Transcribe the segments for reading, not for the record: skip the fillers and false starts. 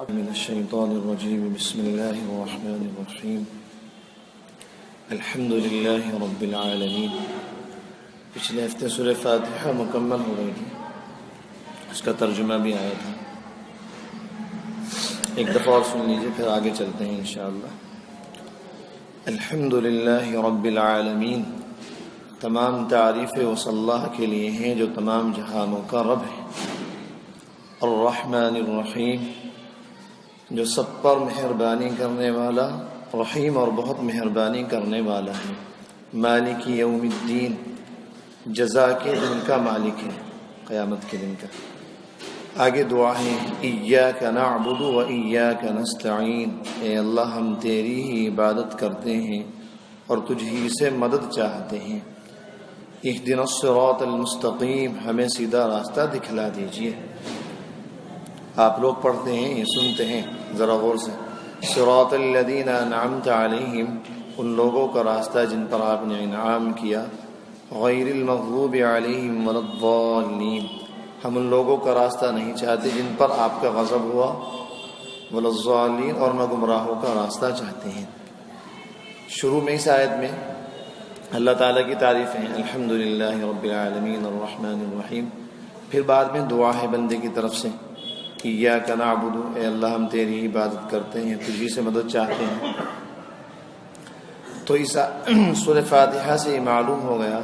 من الشیطان الرجیم بسم اللہ الرحمن الرحیم الحمد للہ رب العالمین۔ پچھلے ہفتے سورہ فاتحہ مکمل ہو گئی تھی، اس کا ترجمہ بھی آیا تھا، ایک دفعہ اور سن لیجیے پھر آگے چلتے ہیں انشاءاللہ۔ الحمد للہ رب العالمین، تمام تعریفیں اس اللہ کے لیے ہیں جو تمام جہانوں کا رب ہے۔ الرحمن الرحیم، جو سب پر مہربانی کرنے والا، رحیم اور بہت مہربانی کرنے والا ہے۔ مالک یوم الدین، جزا کے دن کا مالک ہے، قیامت کے دن کا۔ آگے دعا ہے، ایاک نعبد و ایاک نستعین، اے اللہ ہم تیری ہی عبادت کرتے ہیں اور تجھ ہی سے مدد چاہتے ہیں۔ اہدنا الصراط المستقیم، ہمیں سیدھا راستہ دکھلا دیجیے۔ آپ لوگ پڑھتے ہیں، یہ سنتے ہیں ذرا غور سے۔ صراط الذین انعمت علیہم، ان لوگوں کا راستہ جن پر آپ نے انعام کیا۔ غیر المغضوب علیہم ولا الضالین، ہم ان لوگوں کا راستہ نہیں چاہتے جن پر آپ کا غضب ہوا۔ ولا الضالین، اور نہ گمراہوں کا راستہ چاہتے ہیں۔ شروع میں اس آیت میں اللہ تعالیٰ کی تعریفیں ہیں، الحمدللہ رب العالمین الرحمن الرحیم، پھر بعد میں دعا ہے بندے کی طرف سے، ایاک نعبد، اے اللہ ہم تیری عبادت کرتے ہیں، تجھی سے مدد چاہتے ہیں۔ تو اس سورہ فاتحہ سے یہ معلوم ہو گیا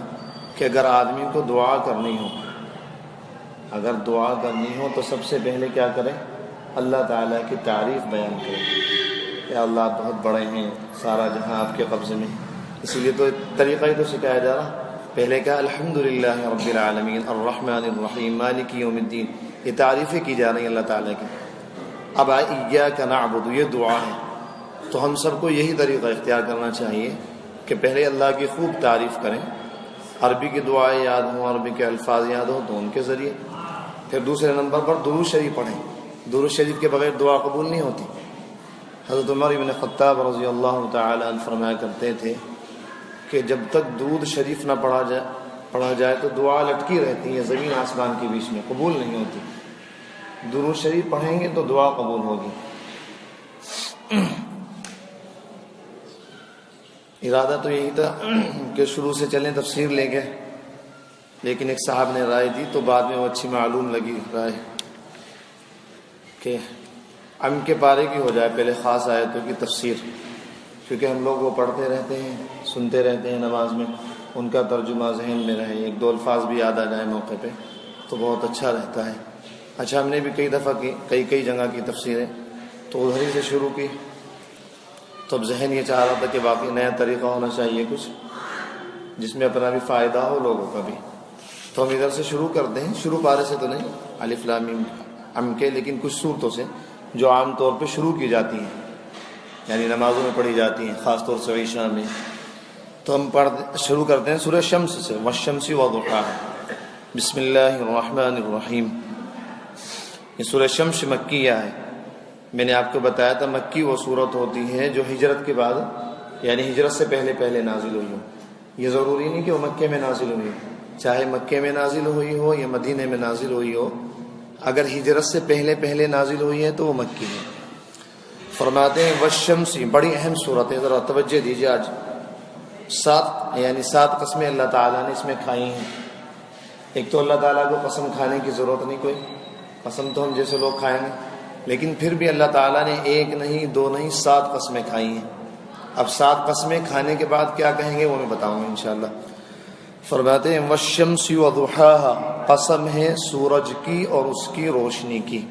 کہ اگر آدمی کو دعا کرنی ہو تو سب سے پہلے کیا کرے؟ اللہ تعالیٰ کی تعریف بیان کرے کہ اللہ آپ بہت بڑے ہیں، سارا جہاں آپ کے قبضے میں۔ اسی لیے تو طریقہ ہی تو سکھایا جا رہا، پہلے کہا الحمدللہ رب العالمین الرحمن الرحیم مالک یوم الدین، یہ تعریفیں کی جا رہی ہیں اللہ تعالیٰ کی۔ اب ایاک نعبد، یہ دعا ہے، تو ہم سب کو یہی طریقہ اختیار کرنا چاہیے کہ پہلے اللہ کی خوب تعریف کریں، عربی کی دعائیں یاد ہوں، عربی کے الفاظ یاد ہوں تو ان کے ذریعے، پھر دوسرے نمبر پر درود شریف پڑھیں۔ درود شریف کے بغیر دعا قبول نہیں ہوتی۔ حضرت عمر بن خطاب رضی اللہ تعالی عنہ فرمایا کرتے تھے کہ جب تک درود شریف نہ پڑھا جائے تو دعا لٹکی رہتی ہے زمین آسمان کے بیچ میں، قبول نہیں ہوتی۔ درود شریف پڑھیں گے تو دعا قبول ہوگی۔ ارادہ تو یہی تھا کہ شروع سے چلیں، تفسیر لے گئے، لیکن ایک صاحب نے رائے دی تو بعد میں وہ اچھی معلوم لگی رائے کہ ام کے پارے کی ہو جائے پہلے خاص آیتوں کی تفسیر، کیونکہ ہم لوگ وہ پڑھتے رہتے ہیں، سنتے رہتے ہیں نماز میں، ان کا ترجمہ ذہن میں رہے، ایک دو الفاظ بھی یاد آ جائے موقع پہ تو بہت اچھا رہتا ہے۔ اچھا، ہم نے بھی کئی دفعہ کی، کئی جگہ کی تفسیریں تو ادھر ہی سے شروع کی، تو اب ذہن یہ چاہ رہا تھا کہ باقی نیا طریقہ ہونا چاہیے کچھ جس میں اپنا بھی فائدہ ہو لوگوں کا بھی، تو ہم ادھر سے شروع کرتے ہیں، شروع پارے سے تو نہیں، الف لام میم ام کے، لیکن کچھ صورتوں سے جو عام طور پہ شروع کی جاتی ہیں، یعنی نمازوں میں پڑھی جاتی ہیں، خاص طور سے عشاء میں، تو ہم شروع کرتے ہیں سورہ شمس سے، والشمس وضحاها، بسم اللہ الرحمن الرحیم۔ یہ سورہ شمس مکیہ ہے۔ میں نے آپ کو بتایا تھا مکی وہ صورت ہوتی ہے جو ہجرت کے بعد، یعنی ہجرت سے پہلے نازل ہوئی ہو۔ یہ ضروری نہیں کہ وہ مکے میں نازل ہوئی ہو، چاہے مکے میں نازل ہوئی ہو یا مدینے میں نازل ہوئی ہو، اگر ہجرت سے پہلے نازل ہوئی ہے تو وہ مکی ہے۔ فرماتے ہیں والشمس، بڑی اہم صورت ہے، ذرا توجہ دیجیے۔ آج 7 قسمیں اللہ تعالیٰ نے اس میں کھائی ہیں۔ ایک تو اللہ تعالیٰ کو قسم کھانے کی ضرورت نہیں، کوئی قسم تو ہم جیسے لوگ کھائیں گے، لیکن پھر بھی اللہ تعالیٰ نے 1 نہیں 2 نہیں 7 قسمیں کھائی ہیں۔ اب 7 قسمیں کھانے کے بعد کیا کہیں گے وہ میں بتاؤں گا انشاءاللہ۔ فرماتے ہیں والشمس وضحاها، قسم ہے سورج کی اور اس کی روشنی کی۔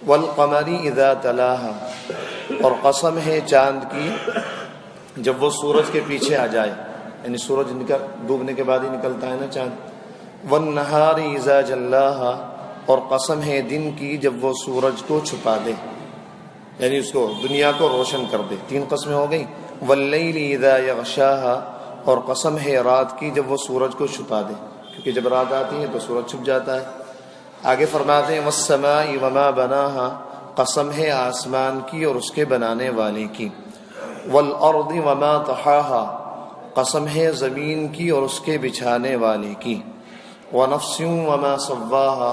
والقمر اذا تلاها، اور قسم ہے چاند کی جب وہ سورج کے پیچھے آ جائے، یعنی سورج ڈوبنے کے بعد ہی نکلتا ہے نا چاند۔ والنہار اذا جلاها، اور قسم ہے دن کی جب وہ سورج کو چھپا دے، یعنی اس کو دنیا کو روشن کر دے۔ 3 قسمیں ہو گئی۔ واللیل اذا یغشاها، اور قسم ہے رات کی جب وہ سورج کو چھپا دے، کیونکہ جب رات آتی ہے تو سورج چھپ جاتا ہے۔ آگے فرماتے ہیں والسماء وما بناها، قسم ہے آسمان کی اور اس کے بنانے والے کی۔ والارض وما طحاها، قسم ہے زمین کی اور اس کے بچھانے والے کی۔ وَنَفْسٍ وَمَا سَوَّاهَا،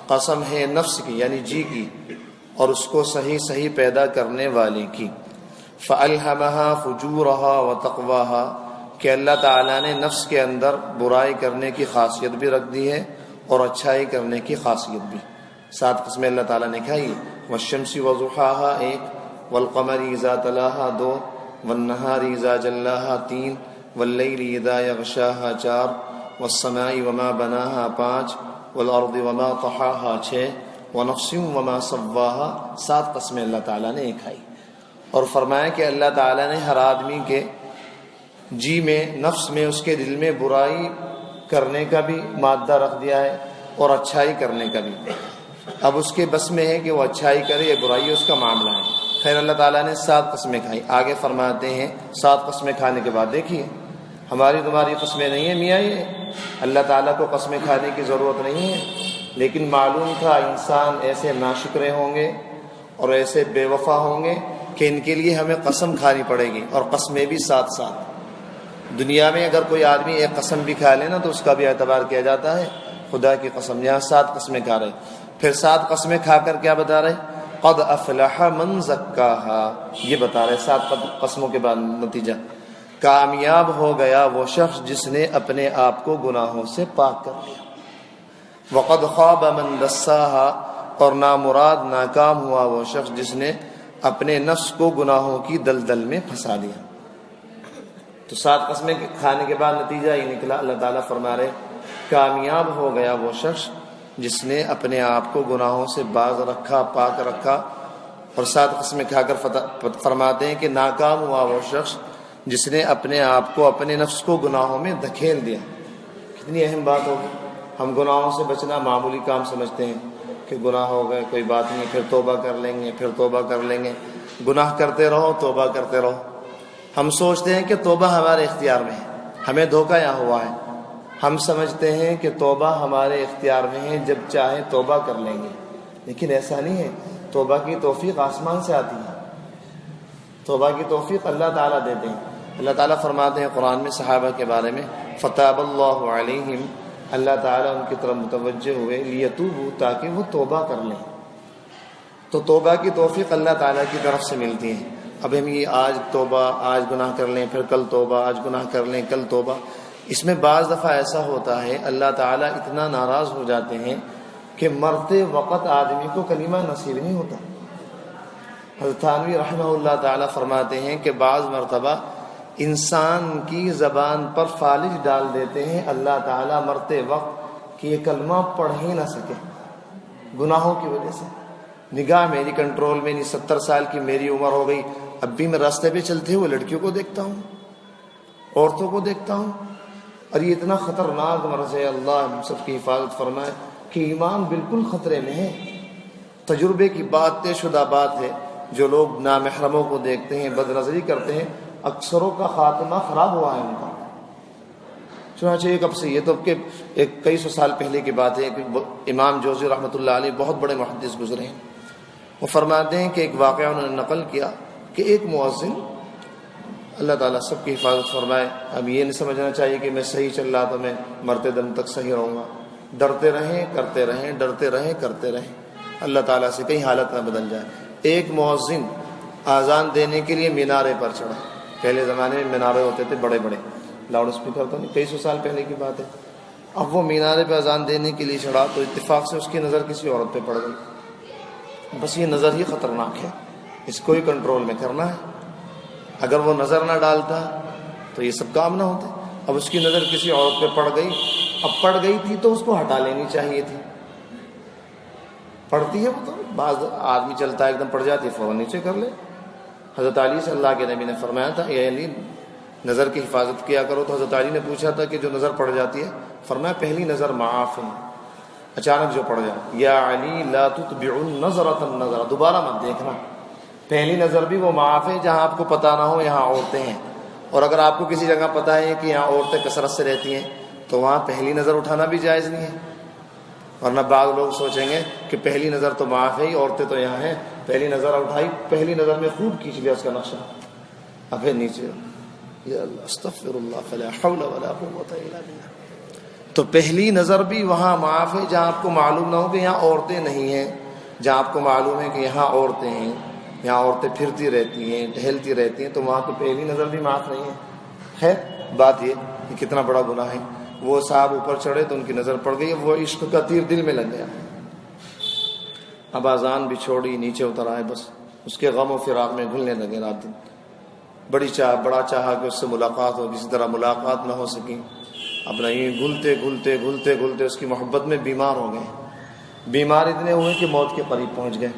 قسم ہے نفس کی یعنی جی کی اور اس کو صحیح صحیح پیدا کرنے والے کی. فَأَلْهَمَهَا فُجُورَهَا وَتَقْوَاهَا، کہ اللہ تعالیٰ نے نفس کے اندر برائی کرنے کی خاصیت بھی رکھ دی ہے اور اچھائی کرنے کی خاصیت بھی. 7 قسمیں اللہ تعالیٰ نے کھائی. وَالشَّمْسِ وَضُحَاهَا 1، وَالْقَمَرِ إِذَا تَلَاهَا 2، وَالنَّهَارِ إِذَا جَلَّاهَا 3، وَاللَّيْلِ إِذَا يَغْشَاهَا 4، وَالسَّمَاءِ وَمَا بَنَاهَا 5، وَالْأَرْضِ وَمَا طَحَاهَا 6، وَنَفْسٍ وَمَا سَوَّاهَا. 7 قسمیں اللہ تعالیٰ نے کھائی اور فرمایا کہ اللہ تعالیٰ نے ہر آدمی کے جی میں، نفس میں، اس کے دل میں برائی کرنے کا بھی مادہ رکھ دیا ہے اور اچھائی کرنے کا بھی. اب اس کے بس میں ہے کہ وہ اچھائی کرے یا برائی، اس کا معاملہ ہے. خیر اللہ تعالیٰ نے 7 قسمیں کھائی. آگے فرماتے ہیں 7 قسمیں کھانے کے بعد دیکھیے ہماری تمہاری قسمیں نہیں ہیں میاں، یہ اللہ تعالیٰ کو قسمیں کھانے کی ضرورت نہیں ہے، لیکن معلوم تھا انسان ایسے ناشکرے ہوں گے اور ایسے بے وفا ہوں گے کہ ان کے لیے ہمیں قسم کھانی پڑے گی، اور قسمیں بھی ساتھ ساتھ. دنیا میں اگر کوئی آدمی ایک قسم بھی کھا لینا تو اس کا بھی اعتبار کیا جاتا ہے. خدا کی قسم یہاں 7 قسمیں کھا رہے. پھر 7 قسمیں کھا کر کیا بتا رہے؟ قد افلح من زکاہا، یہ بتا رہے 7 قسموں کے بعد نتیجہ. کامیاب ہو گیا وہ شخص جس نے اپنے آپ کو گناہوں سے پاک کر لیا. وقد خواب من دساہا، اور نامراد ناکام ہوا وہ شخص جس نے اپنے نفس کو گناہوں کی دلدل میں پھنسا دیا. تو 7 قسمیں کھانے کے بعد نتیجہ یہ نکلا. اللہ تعالیٰ فرما رہے کامیاب ہو گیا وہ شخص جس نے اپنے آپ کو گناہوں سے باز رکھا، پاک رکھا. اور 7 قسمیں کھا کر فرماتے ہیں کہ ناکام ہوا وہ شخص جس نے اپنے آپ کو، اپنے نفس کو گناہوں میں دھکیل دیا. کتنی اہم بات ہوگی. ہم گناہوں سے بچنا معمولی کام سمجھتے ہیں کہ گناہ ہو گئے کوئی بات نہیں، پھر توبہ کر لیں گے، پھر توبہ کر لیں گے. گناہ کرتے رہو، توبہ کرتے رہو. ہم سوچتے ہیں کہ توبہ ہمارے اختیار میں ہے. ہمیں دھوکہ یہاں ہوا ہے. ہم سمجھتے ہیں کہ توبہ ہمارے اختیار میں ہے، جب چاہیں توبہ کر لیں گے، لیکن ایسا نہیں ہے. توبہ کی توفیق آسمان سے آتی ہے. توبہ کی توفیق اللہ تعالیٰ دیتے ہیں. اللہ تعالیٰ فرماتے ہیں قرآن میں صحابہ کے بارے میں فتاب اللہ علیہم، اللہ تعالیٰ ان کی طرف متوجہ ہوئے لیتوبوا، تاکہ وہ توبہ کر لیں. تو توبہ کی توفیق اللہ تعالیٰ کی طرف سے ملتی ہے. اب ہم یہ آج توبہ، آج گناہ کر لیں، پھر کل توبہ، آج گناہ کر لیں، کل توبہ. اس میں بعض دفعہ ایسا ہوتا ہے اللہ تعالیٰ اتنا ناراض ہو جاتے ہیں کہ مرتے وقت آدمی کو کلمہ نصیب نہیں ہوتا. حضرت تھانوی رحمہ اللہ تعالیٰ فرماتے ہیں کہ بعض مرتبہ انسان کی زبان پر فالج ڈال دیتے ہیں اللہ تعالیٰ مرتے وقت کہ یہ کلمہ پڑھ ہی نہ سکے گناہوں کی وجہ سے. نگاہ میری کنٹرول میں نہیں. 70 سال کی میری عمر ہو گئی، اب بھی میں راستے پہ چلتے ہوئے لڑکیوں کو دیکھتا ہوں، عورتوں کو دیکھتا ہوں، اور یہ اتنا خطرناک مرض ہے. اللہ ہم سب کی حفاظت فرمائے کہ ایمان بالکل خطرے میں ہے. تجربے کی بات، طے شدہ بات ہے. جو لوگ نامحرموں کو دیکھتے ہیں، بد نظری کرتے ہیں، اکثروں کا خاتمہ خراب ہوا ہے ان کا. چنانچہ ایک اب سے یہ تو کہ ایک کئی سو سال پہلے کی بات ہے کہ امام جوزی رحمۃ اللہ علیہ بہت بڑے محدث گزرے ہیں. وہ فرماتے ہیں کہ ایک واقعہ انہوں نے نقل کیا کہ ایک مؤذن، اللہ تعالیٰ سب کی حفاظت فرمائے، اب یہ نہیں سمجھنا چاہیے کہ میں صحیح چل رہا تو میں مرتے دم تک صحیح رہوں گا. ڈرتے رہیں، کرتے رہیں، ڈرتے رہیں، کرتے رہیں، اللہ تعالیٰ سے کہیں حالت نہ بدل جائے. ایک مؤذن اذان دینے کے لیے مینارے پر چڑھا. پہلے زمانے میں مینارے ہوتے تھے بڑے بڑے، لاؤڈ اسپیکر تو نہیں، کئی سو سال پہلے کی بات ہے. اب وہ مینارے پہ اذان دینے کے لیے چڑھا تو اتفاق سے اس کی نظر کسی عورت پہ پڑ گئی. بس یہ نظر ہی خطرناک ہے، اس کو ہی کنٹرول میں کرنا ہے. اگر وہ نظر نہ ڈالتا تو یہ سب کام نہ ہوتے. اب اس کی نظر کسی عورت پہ پڑ گئی. اب پڑ گئی تھی تو اس کو ہٹا لینی چاہیے تھی. پڑتی ہے وہ تو، بعض آدمی چلتا ہے ایک دم پڑ جاتی ہے، فوراً نیچے کر لے. حضرت علی سے اللہ کے نبی نے فرمایا تھا اے علی نظر کی حفاظت کیا کرو. تو حضرت علی نے پوچھا تھا کہ جو نظر پڑ جاتی ہے، فرمایا پہلی نظر معاف ہے، اچانک جو پڑ جائے. یا علی لا تتبع النظرۃ النظر، دوبارہ مت دیکھنا. پہلی نظر بھی وہ معاف ہے جہاں آپ کو پتہ نہ ہو یہاں عورتیں ہیں، اور اگر آپ کو کسی جگہ پتہ ہے کہ یہاں عورتیں کثرت سے رہتی ہیں تو وہاں پہلی نظر اٹھانا بھی جائز نہیں ہے. ورنہ بعض لوگ سوچیں گے کہ پہلی نظر تو معاف ہے ہی، عورتیں تو یہاں ہیں. پہلی نظر اٹھائی، پہلی نظر میں خوب کھینچ لیا اس کا نقشہ، اب پھر نیچے. یا اللہ استغفر اللہ فلا حول ولا قوت الا باللہ. تو پہلی نظر بھی وہاں معاف ہے جہاں آپ کو معلوم نہ ہو کہ یہاں عورتیں نہیں ہیں، جہاں آپ کو معلوم ہے کہ یہاں عورتیں ہیں، یہاں عورتیں پھرتی رہتی ہیں، ٹہلتی رہتی ہیں، تو وہاں تو پہلی نظر بھی معاف نہیں ہے۔ خیر بات یہ کہ کتنا بڑا گناہ ہے۔ وہ صاحب اوپر چڑھے تو ان کی نظر پڑ گئی، وہ عشق کا تیر دل میں لگ گیا، اب اذان بھی چھوڑی، نیچے اتر آئے، بس اس کے غم و فراق میں گھلنے لگے رات دن۔ بڑا چاہا کہ اس سے ملاقات ہو، کسی طرح ملاقات نہ ہو سکی، اپنا یہ گھلتے اس کی محبت میں بیمار ہو گئے، بیمار اتنے ہوئے کہ موت کے قریب پہنچ گئے،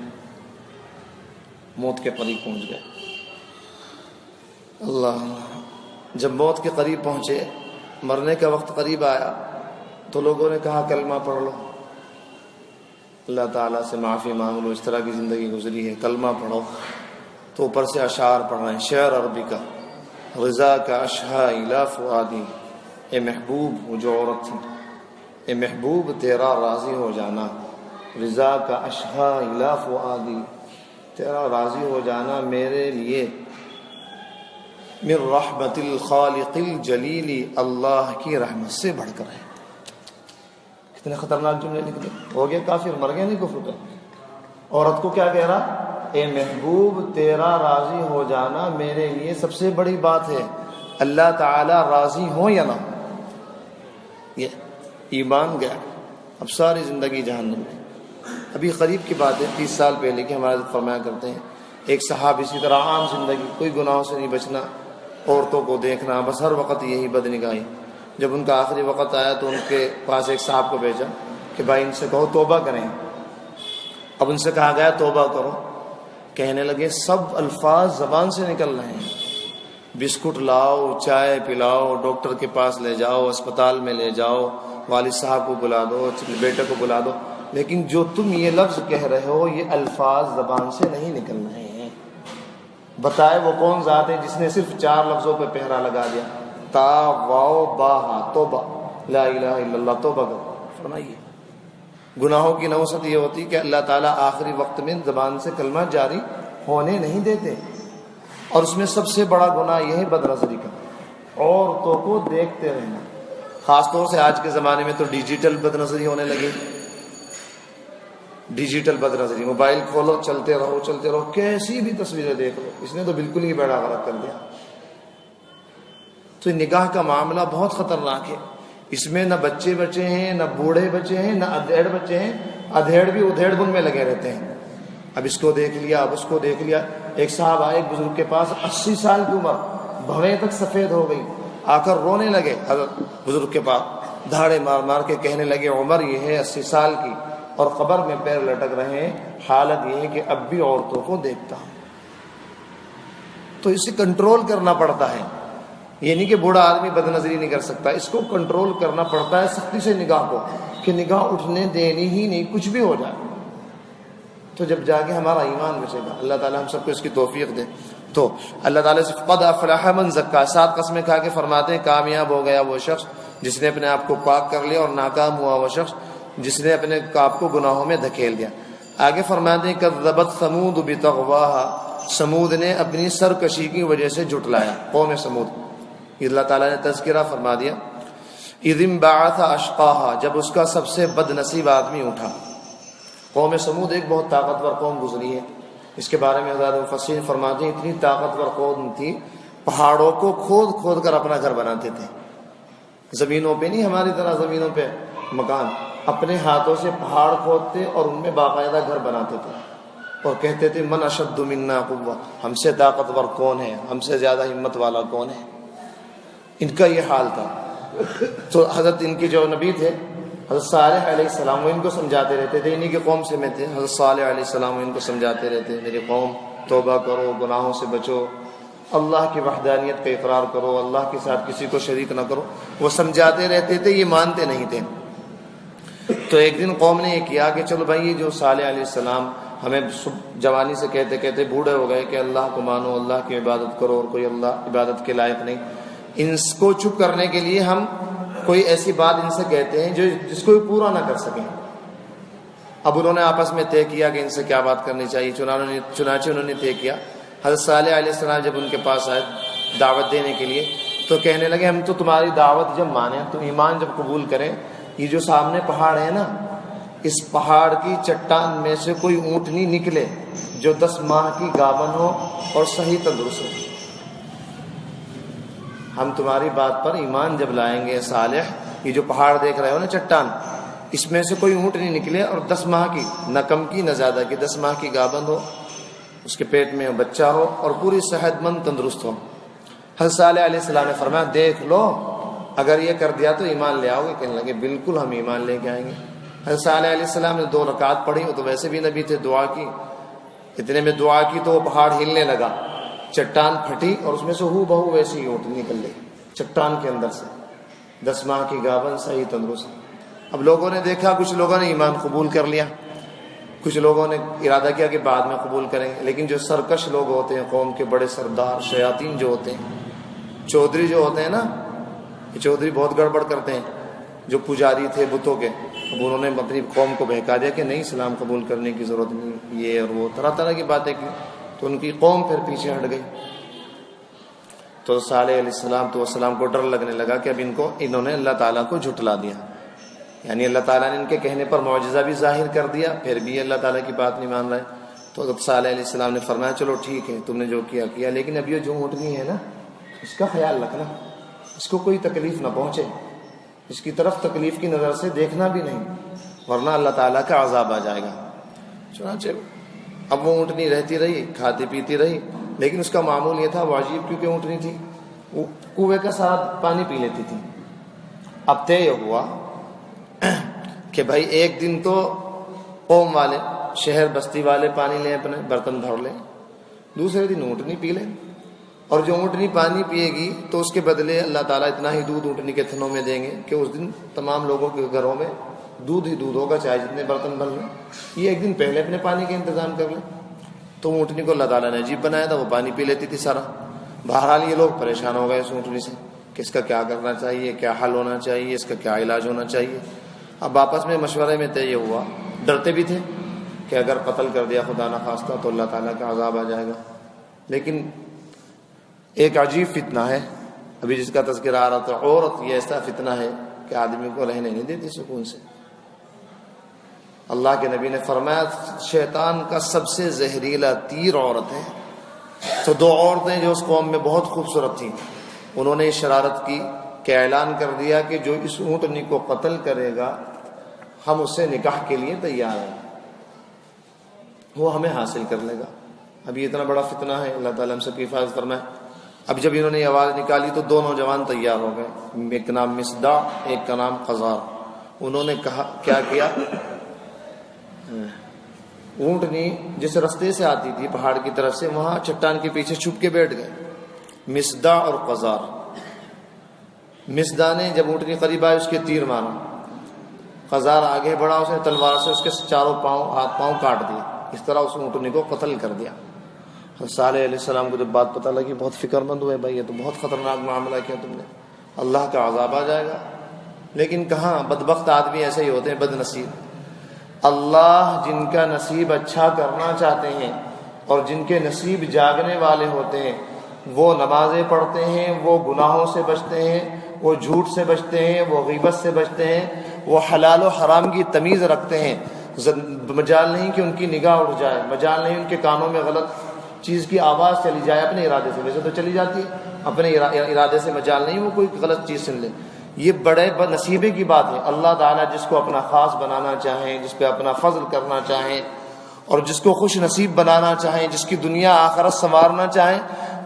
اللہ۔ جب موت کے قریب پہنچے، مرنے کا وقت قریب آیا، تو لوگوں نے کہا کلمہ پڑھ لو، اللہ تعالیٰ سے معافی مانگ لو، اس طرح کی زندگی گزری ہے، کلمہ پڑھو۔ تو اوپر سے اشعار پڑھ رہے ہیں، شعر عربی کا، رضا کا اشہا الی فؤادی، اے محبوب، وہ جو عورت تھی، اے محبوب تیرا راضی ہو جانا، رضا کا اشہا الی فؤادی، تیرا راضی ہو جانا میرے لیے من رحمت الخالق الجلیل، اللہ کی رحمت سے بڑھ کر ہے۔ کتنے خطرناک جملے نکلے، ہو گیا کافر، مر گیا نہیں کفر کا۔ عورت کو کیا کہہ رہا؟ اے محبوب تیرا راضی ہو جانا میرے لیے سب سے بڑی بات ہے، اللہ تعالی راضی ہو یا نہ ہو۔ یہ ایمان گیا، اب ساری زندگی جہنم میں۔ ابھی قریب کی بات ہے، 30 سال پہلے کی، ہمارے فرمایا کرتے ہیں ایک صاحب اسی طرح عام زندگی، کوئی گناہوں سے نہیں بچنا، عورتوں کو دیکھنا، بس ہر وقت یہی بدنگاہی۔ جب ان کا آخری وقت آیا تو ان کے پاس ایک صاحب کو بھیجا کہ بھائی ان سے کہو توبہ کریں۔ اب ان سے کہا گیا توبہ کرو، کہنے لگے سب الفاظ زبان سے نکل رہے ہیں، بسکٹ لاؤ، چائے پلاؤ، ڈاکٹر کے پاس لے جاؤ، اسپتال میں لے جاؤ، والد صاحب کو بلا دو، بیٹے کو بلا دو، لیکن جو تم یہ لفظ کہہ رہے ہو یہ الفاظ زبان سے نہیں نکل رہے ہیں۔ بتائے وہ کون ذات ہے جس نے صرف 4 لفظوں پہ پہرا لگا دیا، تا واو با ہا، توبہ، لا الہ الا اللہ، توبہ کرو۔ فرمائیے گناہوں کی نوسط یہ ہوتی کہ اللہ تعالیٰ آخری وقت میں زبان سے کلمہ جاری ہونے نہیں دیتے، اور اس میں سب سے بڑا گناہ یہ ہے بد نظری کا، عورتوں کو دیکھتے رہنا، خاص طور سے آج کے زمانے میں تو ڈیجیٹل بد نظری ہونے لگی۔ ڈیجیٹل بد نظری، موبائل کھولو چلتے رہو، کیسی بھی تصویریں دیکھ لو، اس نے تو بالکل ہی بیڑا غرق کر دیا۔ تو نگاہ کا معاملہ بہت خطرناک ہے، اس میں نہ بچے ہیں، نہ بوڑھے بچے ہیں، نہ ادھیڑ بچے ہیں، ادھیڑ بھی ادھیڑ بن میں لگے رہتے ہیں، اب اس کو دیکھ لیا، اب اس کو دیکھ لیا۔ ایک صاحب آئے ایک بزرگ کے پاس، 80 سال کی عمر، بھویں تک سفید ہو گئی، آ کر رونے لگے حضرت بزرگ کے پاس، دھاڑے مار مار کے کہنے لگے عمر یہ ہے 80 سال کی اور قبر میں پیر لٹک رہے ہیں، حالت یہ ہے کہ اب بھی عورتوں کو دیکھتا ہوں۔ تو اسے کنٹرول کرنا پڑتا ہے، یہ نہیں کہ بوڑھا آدمی بد نظری نہیں کر سکتا، اس کو کنٹرول کرنا پڑتا ہے سختی سے نگاہ کو، کہ نگاہ اٹھنے دینی ہی نہیں، کچھ بھی ہو جائے تو جب جا کے ہمارا ایمان بچے گا۔ اللہ تعالیٰ ہم سب کو اس کی توفیق دے۔ تو اللہ تعالیٰ سے قد افلح من زکا، 7 قسمیں کھا کے فرماتے ہیں کامیاب ہو گیا وہ شخص جس نے اپنے آپ کو پاک کر لیا، اور ناکام ہوا وہ شخص جس نے اپنے آپ کو گناہوں میں دھکیل دیا۔ آگے فرماتے ہیں کذبت ثمود بطغواہا، سمود نے اپنی سرکشی کی وجہ سے جھٹلایا، قوم سمود۔ اللہ تعالیٰ نے تذکرہ فرما دیا، اذ انبعث اشقاہا، جب اس کا سب سے بد نصیب آدمی اٹھا۔ قوم سمود ایک بہت طاقتور قوم گزری ہے، اس کے بارے میں حضرات مفسرین فرماتے ہیں اتنی طاقتور قوم تھی، پہاڑوں کو کھود کھود کر اپنا گھر بناتے تھے، زمینوں پہ نہیں ہماری طرح زمینوں پہ مکان، اپنے ہاتھوں سے پہاڑ کھودتے اور ان میں باقاعدہ گھر بناتے تھے، اور کہتے تھے من اشد منا قوہ، ہم سے طاقتور کون ہے، ہم سے زیادہ ہمت والا کون ہے۔ ان کا یہ حال تھا۔ تو حضرت ان کے جو نبی تھے حضرت صالح علیہ السلام، وہ ان کو سمجھاتے رہتے تھے، انہی کے قوم سے میں تھے حضرت صالح علیہ السلام، وہ ان کو سمجھاتے رہتے، میری قوم توبہ کرو، گناہوں سے بچو، اللہ کی وحدانیت کا اقرار کرو، اللہ کے ساتھ کسی کو شریک نہ کرو۔ وہ سمجھاتے رہتے تھے، یہ مانتے نہیں تھے۔ تو ایک دن قوم نے یہ کیا کہ چلو بھائی، یہ جو صالح علیہ السلام ہمیں جوانی سے کہتے کہتے بوڑھے ہو گئے کہ اللہ کو مانو، اللہ کی عبادت کرو، اور کوئی اللہ عبادت کے لائق نہیں، ان کو چپ کرنے کے لیے ہم کوئی ایسی بات ان سے کہتے ہیں جس کو پورا نہ کر سکیں۔ اب انہوں نے آپس میں طے کیا کہ ان سے کیا بات کرنی چاہیے، چنانچہ انہوں نے طے کیا، حضرت صالح علیہ السلام جب ان کے پاس آئے دعوت دینے کے لیے تو کہنے لگے ہم تو تمہاری دعوت جب مانیں، تو ایمان جب قبول کریں، یہ جو سامنے پہاڑ ہے نا، اس پہاڑ کی چٹان میں سے کوئی اونٹنی نکلے جو 10 ماہ کی گابن ہو اور صحیح تندرست ہو، ہم تمہاری بات پر ایمان جب لائیں گے صالح، یہ جو پہاڑ دیکھ رہے ہو نا چٹان، اس میں سے کوئی اونٹنی نکلے اور 10 ماہ کی، نہ کم کی نہ زیادہ کی، 10 ماہ کی گابن ہو، اس کے پیٹ میں بچہ ہو اور پوری صحت مند تندرست ہو۔ حضرت صالح علیہ السلام نے فرمایا دیکھ لو، اگر یہ کر دیا تو ایمان لے آؤ گے؟ کہنے لگے بالکل ہم ایمان لے کے آئیں گے۔ حضرت صالح علیہ السلام نے 2 رکعت پڑھی، وہ تو ویسے بھی نبی تھے، دعا کی، اتنے میں دعا کی تو وہ پہاڑ ہلنے لگا، چٹان پھٹی اور اس میں سے ہو بہو ویسی اونٹ نکل گئی چٹان کے اندر سے، 10 ماہ کی گابن صحیح تندرست۔ اب لوگوں نے دیکھا، کچھ لوگوں نے ایمان قبول کر لیا، کچھ لوگوں نے ارادہ کیا کہ بعد میں قبول کریں گے، لیکن جو سرکش لوگ ہوتے ہیں، قوم کے بڑے سردار شیاطین جو ہوتے ہیں، چودھری جو ہوتے ہیں نا، یہ چودھری بہت گڑبڑ کرتے ہیں، جو پجاری تھے بتوں کے، اب انہوں نے اپنی قوم کو بہکا دیا کہ نہیں اسلام قبول کرنے کی ضرورت نہیں، یہ اور وہ طرح طرح کی باتیں کی، تو ان کی قوم پھر پیچھے ہٹ گئی۔ تو صالح علیہ السلام کو ڈر لگنے لگا کہ اب انہوں نے اللہ تعالیٰ کو جھٹلا دیا، یعنی اللہ تعالیٰ نے ان کے کہنے پر معجزہ بھی ظاہر کر دیا، پھر بھی اللہ تعالیٰ کی بات نہیں مان رہے۔ تو صالح علیہ السلام نے فرمایا چلو ٹھیک ہے، تم نے جو کیا، لیکن اب یہ جو اونٹنی ہے نا، اس کا خیال رکھنا، اس کو کوئی تکلیف نہ پہنچے، اس کی طرف تکلیف کی نظر سے دیکھنا بھی نہیں، ورنہ اللہ تعالیٰ کا عذاب آ جائے گا۔ چنانچہ اب وہ اونٹنی رہتی رہی، کھاتی پیتی رہی، لیکن اس کا معمول یہ تھا، وہ عجیب کیونکہ اونٹنی تھی، وہ کنویں کا سارا پانی پی لیتی تھی۔ اب طے یہ ہوا کہ بھائی ایک دن تو قوم والے، شہر بستی والے پانی لیں، اپنے برتن بھر لیں، دوسرے دن اونٹنی پی لیں، اور جو اونٹنی پانی پیے گی تو اس کے بدلے اللہ تعالیٰ اتنا ہی دودھ اونٹنی کے تھنوں میں دیں گے کہ اس دن تمام لوگوں کے گھروں میں دودھ ہی دودھ ہوگا، چاہے جتنے برتن بھر لیں۔ یہ ایک دن پہلے اپنے پانی کا انتظام کر لیں، تو اونٹنی کو اللہ تعالیٰ نے عجیب بنایا تھا، وہ پانی پی لیتی تھی سارا۔ بہرحال یہ لوگ پریشان ہو گئے اس اونٹنی سے کہ اس کا کیا کرنا چاہیے، کیا حل ہونا چاہیے، اس کا کیا علاج ہونا چاہیے۔ اب آپس میں مشورے میں طے یہ ہوا، ڈرتے بھی تھے کہ اگر قتل کر دیا خدا نخواستہ تو اللہ تعالیٰ کا عذاب آ جائے گا، لیکن ایک عجیب فتنہ ہے ابھی جس کا تذکرہ آ رہا تھا، عورت یہ ایسا فتنہ ہے کہ آدمی کو رہنے نہیں دیتی سکون سے۔ اللہ کے نبی نے فرمایا شیطان کا سب سے زہریلا تیر عورت ہے۔ تو 2 عورتیں جو اس قوم میں بہت خوبصورت تھیں، انہوں نے شرارت کی کہ اعلان کر دیا کہ جو اس اونٹنی کو قتل کرے گا ہم اس سے نکاح کے لیے تیار ہیں، وہ ہمیں حاصل کر لے گا۔ اب یہ اتنا بڑا فتنہ ہے، اللہ تعالیٰ ہم سب کی حفاظت فرمائے۔ اب جب انہوں نے یہ آواز نکالی تو 2 نوجوان تیار ہو گئے، ایک کا نام مصدع، ایک کا نام قزار۔ انہوں نے کیا کیا، اونٹنی جس رستے سے آتی تھی پہاڑ کی طرف سے، وہاں چٹان کے پیچھے چھپ کے بیٹھ گئے مصدع اور قزار۔ مصدع نے جب اونٹنی قریب آئی اس کے تیر مارا، قزار آگے بڑھا، اس نے تلوار سے اس کے چاروں ہاتھ پاؤں کاٹ دیے، اس طرح اس اونٹنی کو قتل کر دیا۔ صالح علیہ السلام کو جب بات پتہ لگی بہت فکر مند ہوئے، بھائی یہ تو بہت خطرناک معاملہ کیا تم نے، اللہ کا عذاب آ جائے گا۔ لیکن کہاں، بدبخت آدمی ایسے ہی ہوتے ہیں، بد نصیب۔ اللہ جن کا نصیب اچھا کرنا چاہتے ہیں اور جن کے نصیب جاگنے والے ہوتے ہیں، وہ نمازیں پڑھتے ہیں، وہ گناہوں سے بچتے ہیں، وہ جھوٹ سے بچتے ہیں، وہ غیبت سے بچتے ہیں، وہ حلال و حرام کی تمیز رکھتے ہیں۔ مجال نہیں کہ ان کی نگاہ اٹھ جائے، مجال نہیں ان کے کانوں میں غلط چیز کی آواز چلی جائے اپنے ارادے سے، ویسے تو چلی جاتی ہے، اپنے ارادے سے مجال نہیں وہ کوئی غلط چیز سن لے۔ یہ بڑے نصیبے کی بات ہے۔ اللہ تعالیٰ جس کو اپنا خاص بنانا چاہیں، جس پہ اپنا فضل کرنا چاہیں اور جس کو خوش نصیب بنانا چاہیں، جس کی دنیا آخرت سنوارنا چاہیں،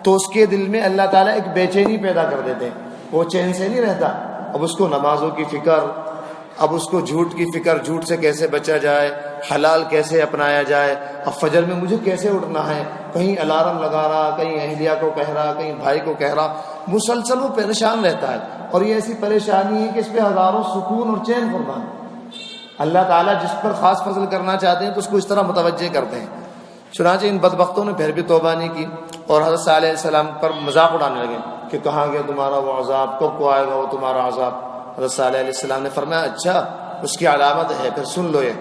تو اس کے دل میں اللہ تعالیٰ ایک بے چینی پیدا کر دیتے ہیں، وہ چین سے نہیں رہتا۔ اب اس کو نمازوں کی فکر، اب اس کو جھوٹ کی فکر، جھوٹ سے کیسے بچا جائے، حلال کیسے اپنایا جائے، اب فجر میں مجھے کیسے اٹھنا ہے، کہیں الارم لگا رہا، کہیں اہلیہ کو کہہ رہا، کہیں بھائی کو کہہ رہا، مسلسل وہ پریشان رہتا ہے۔ اور یہ ایسی پریشانی ہے کہ اس پہ ہزاروں سکون اور چین قربان۔ اللہ تعالیٰ جس پر خاص فضل کرنا چاہتے ہیں تو اس کو اس طرح متوجہ کرتے ہیں۔ چنانچہ ان بدبختوں نے پھر بھی توبہ نہیں کی اور حضرت صالح علیہ السلام پر مذاق اڑانے لگے کہ کہاں گیا تمہارا وہ عذاب، کب کو آئے گا وہ تمہارا عذاب۔ حضرت صالح علیہ السلام نے فرمایا اچھا اس کی علامت ہے، پھر سن لو یہ